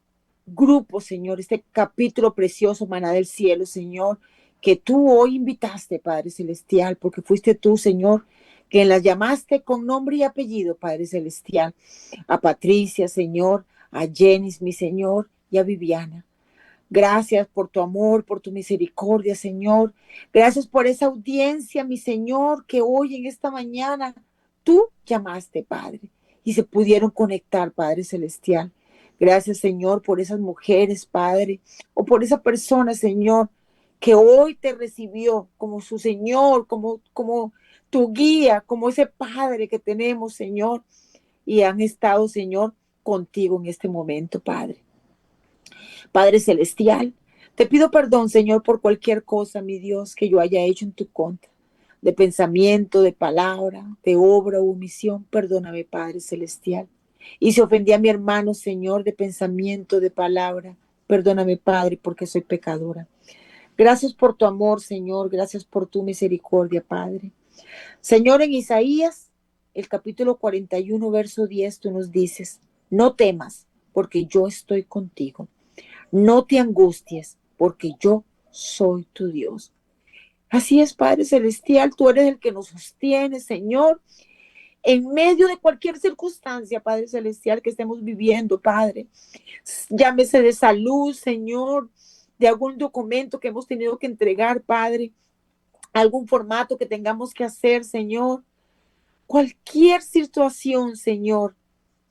[SPEAKER 3] grupo, Señor, este capítulo precioso, maná del cielo, Señor, que tú hoy invitaste, Padre Celestial, porque fuiste tú, Señor, quien las llamaste con nombre y apellido, Padre Celestial, a Patricia, Señor, a Jenis, mi Señor, y a Viviana. Gracias por tu amor, por tu misericordia, Señor. Gracias por esa audiencia, mi Señor, que hoy en esta mañana tú llamaste, Padre, y se pudieron conectar, Padre Celestial. Gracias, Señor, por esas mujeres, Padre, o por esa persona, Señor, que hoy te recibió como su Señor, como tu guía, como ese Padre que tenemos, Señor, y han estado, Señor, contigo en este momento, Padre. Padre Celestial, te pido perdón, Señor, por cualquier cosa, mi Dios, que yo haya hecho en tu contra, de pensamiento, de palabra, de obra o omisión. Perdóname, Padre Celestial. Y si ofendí a mi hermano, Señor, de pensamiento, de palabra, perdóname, Padre, porque soy pecadora. Gracias por tu amor, Señor. Gracias por tu misericordia, Padre. Señor, en Isaías, el capítulo 41, verso 10, tú nos dices, no temas, porque yo estoy contigo. No te angusties, porque yo soy tu Dios. Así es, Padre Celestial, tú eres el que nos sostiene, Señor, en medio de cualquier circunstancia, Padre Celestial, que estemos viviendo, Padre. Llámese de salud, Señor, de algún documento que hemos tenido que entregar, Padre, algún formato que tengamos que hacer, Señor. Cualquier situación, Señor,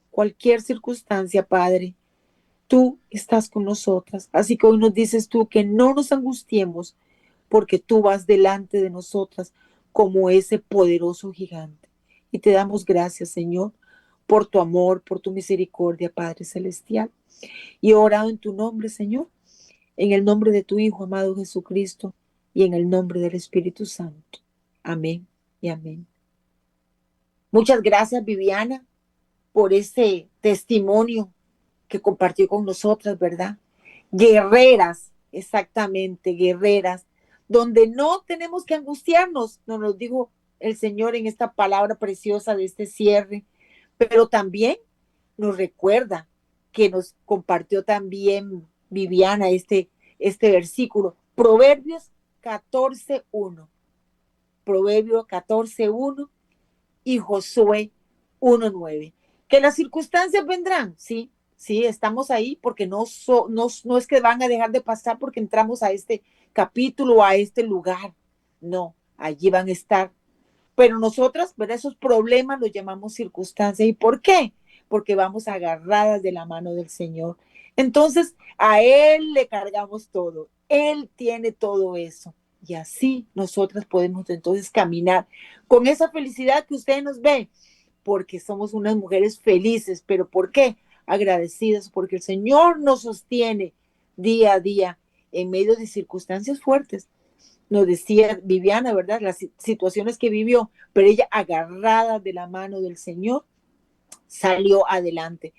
[SPEAKER 3] cualquier circunstancia, Padre. Tú estás con nosotras. Así que hoy nos dices tú que no nos angustiemos porque tú vas delante de nosotras como ese poderoso gigante. Y te damos gracias, Señor, por tu amor, por tu misericordia, Padre Celestial. Y he orado en tu nombre, Señor, en el nombre de tu Hijo amado Jesucristo y en el nombre del Espíritu Santo. Amén y amén. Muchas gracias, Viviana, por ese testimonio que compartió con nosotras, ¿verdad? Guerreras, exactamente, guerreras, donde no tenemos que angustiarnos, nos dijo el Señor en esta palabra preciosa de este cierre, pero también nos recuerda que nos compartió también Viviana este versículo, Proverbios 14:1, Proverbios 14:1 y Josué 1:9. Que las circunstancias vendrán, sí, sí, estamos ahí porque no es que van a dejar de pasar porque entramos a este capítulo, a este lugar. No, allí van a estar. Pero nosotras, ¿verdad? Esos problemas los llamamos circunstancias. ¿Y por qué? Porque vamos agarradas de la mano del Señor. Entonces, a Él le cargamos todo. Él tiene todo eso. Y así nosotras podemos entonces caminar con esa felicidad que usted nos ve, porque somos unas mujeres felices. ¿Pero por qué? Agradecidas, porque el Señor nos sostiene día a día en medio de circunstancias fuertes. Nos decía Viviana, ¿verdad? Las situaciones que vivió, pero ella agarrada de la mano del Señor salió adelante.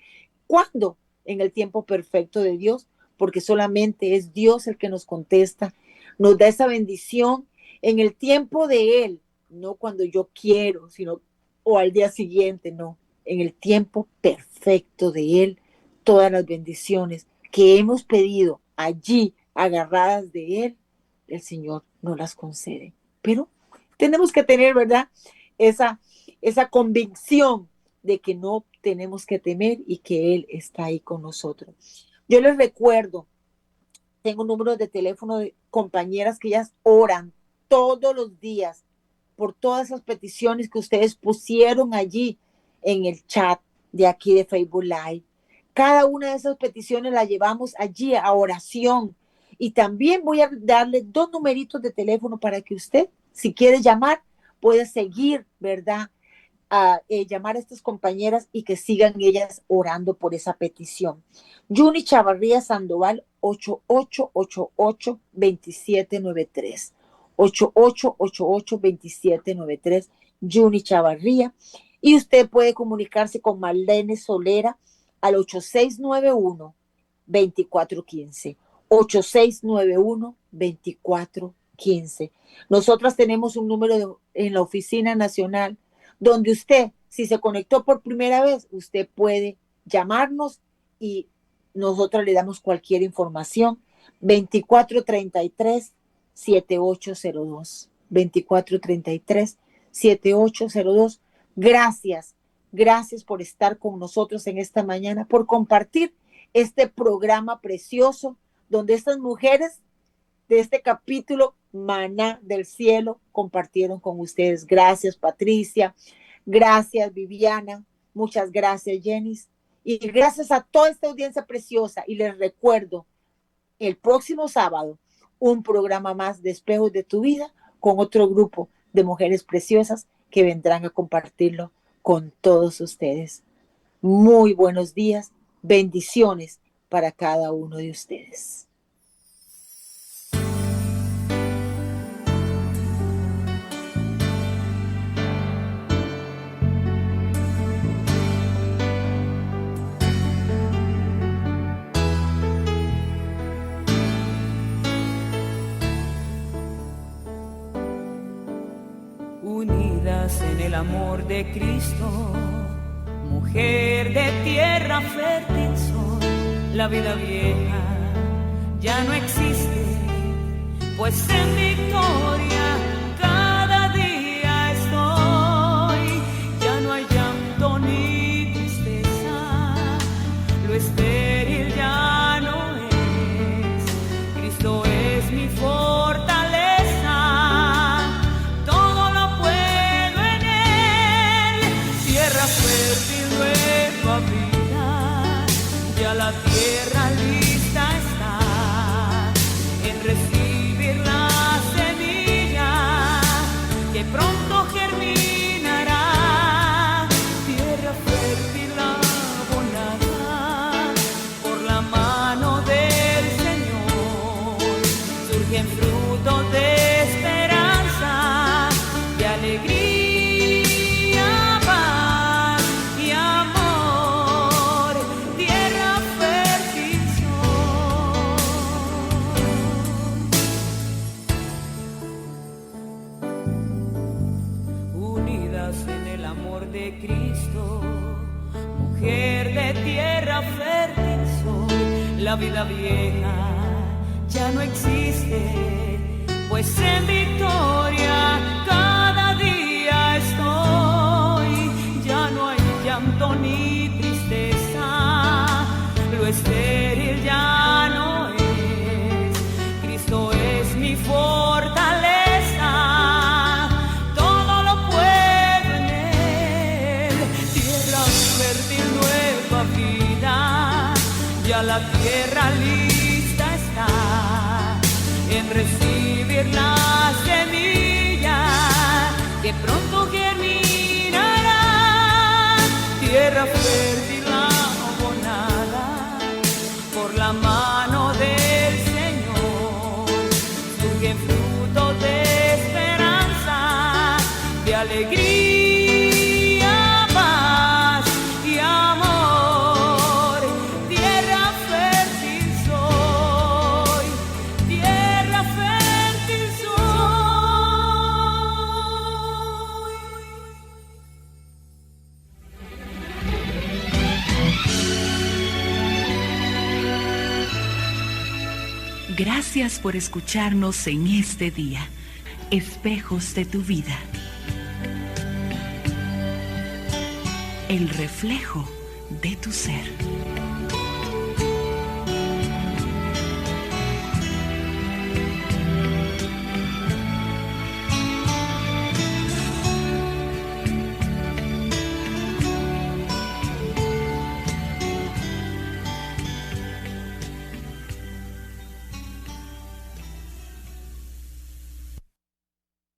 [SPEAKER 3] ¿Cuándo? En el tiempo perfecto de Dios, porque solamente es Dios el que nos contesta, nos da esa bendición en el tiempo de Él, no cuando yo quiero, sino o al día siguiente, no, en el tiempo perfecto de Él, todas las bendiciones que hemos pedido allí, agarradas de Él, el Señor nos las concede. Pero tenemos que tener, ¿verdad? Esa convicción de que no tenemos que temer y que Él está ahí con nosotros. Yo les recuerdo, tengo números de teléfono de compañeras que ellas oran todos los días por todas esas peticiones que ustedes pusieron allí en el chat de aquí de Facebook Live. Cada una de esas peticiones la llevamos allí a oración. Y también voy a darle 2 numeritos de teléfono para que usted, si quiere llamar, pueda seguir, ¿verdad? A llamar a estas compañeras y que sigan ellas orando por esa petición. Yuni Chavarría Sandoval, 8888-2793. 8888-2793, Yuni Chavarría. Y usted puede comunicarse con Marlene Solera al 8691-2415. 8691-2415. Nosotras tenemos un número en la Oficina Nacional donde usted, si se conectó por primera vez, usted puede llamarnos y nosotros le damos cualquier información. 2433-7802. 2433-7802. Gracias por estar con nosotros en esta mañana, por compartir este programa precioso donde estas mujeres de este capítulo Maná del Cielo compartieron con ustedes. Gracias, Patricia. Gracias, Viviana. Muchas gracias, Jenny. Y gracias a toda esta audiencia preciosa. Y les recuerdo, el próximo sábado, un programa más de Espejos de tu Vida con otro grupo de mujeres preciosas que vendrán a compartirlo con todos ustedes. Muy buenos días. Bendiciones para cada uno de ustedes.
[SPEAKER 7] Unidas en el amor de Cristo, mujer de tierra fértil soy, la vida vieja ya no existe, pues en victoria cada día estoy, ya no hay llanto ni tristeza, lo estéril ya no es, Cristo es mi fortaleza. Ya la tierra lista está en recibir la semilla que pronto germinará, tierra fértil abonada por la mano del Señor, surgen frutos de esperanza, de alegría. Cristo, mujer de tierra fértil soy, la vida vieja ya no existe, pues en victoria cada día estoy, ya no hay llanto ni tristeza, lo estéril ya no es, Cristo es mi fortaleza. Ya la tierra lista está en recibir la semilla que pronto germinará, tierra fértil abonada por la mano del Señor, surgen frutos de esperanza, de alegría.
[SPEAKER 2] Gracias por escucharnos en este día. Espejos de tu vida. El reflejo de tu ser.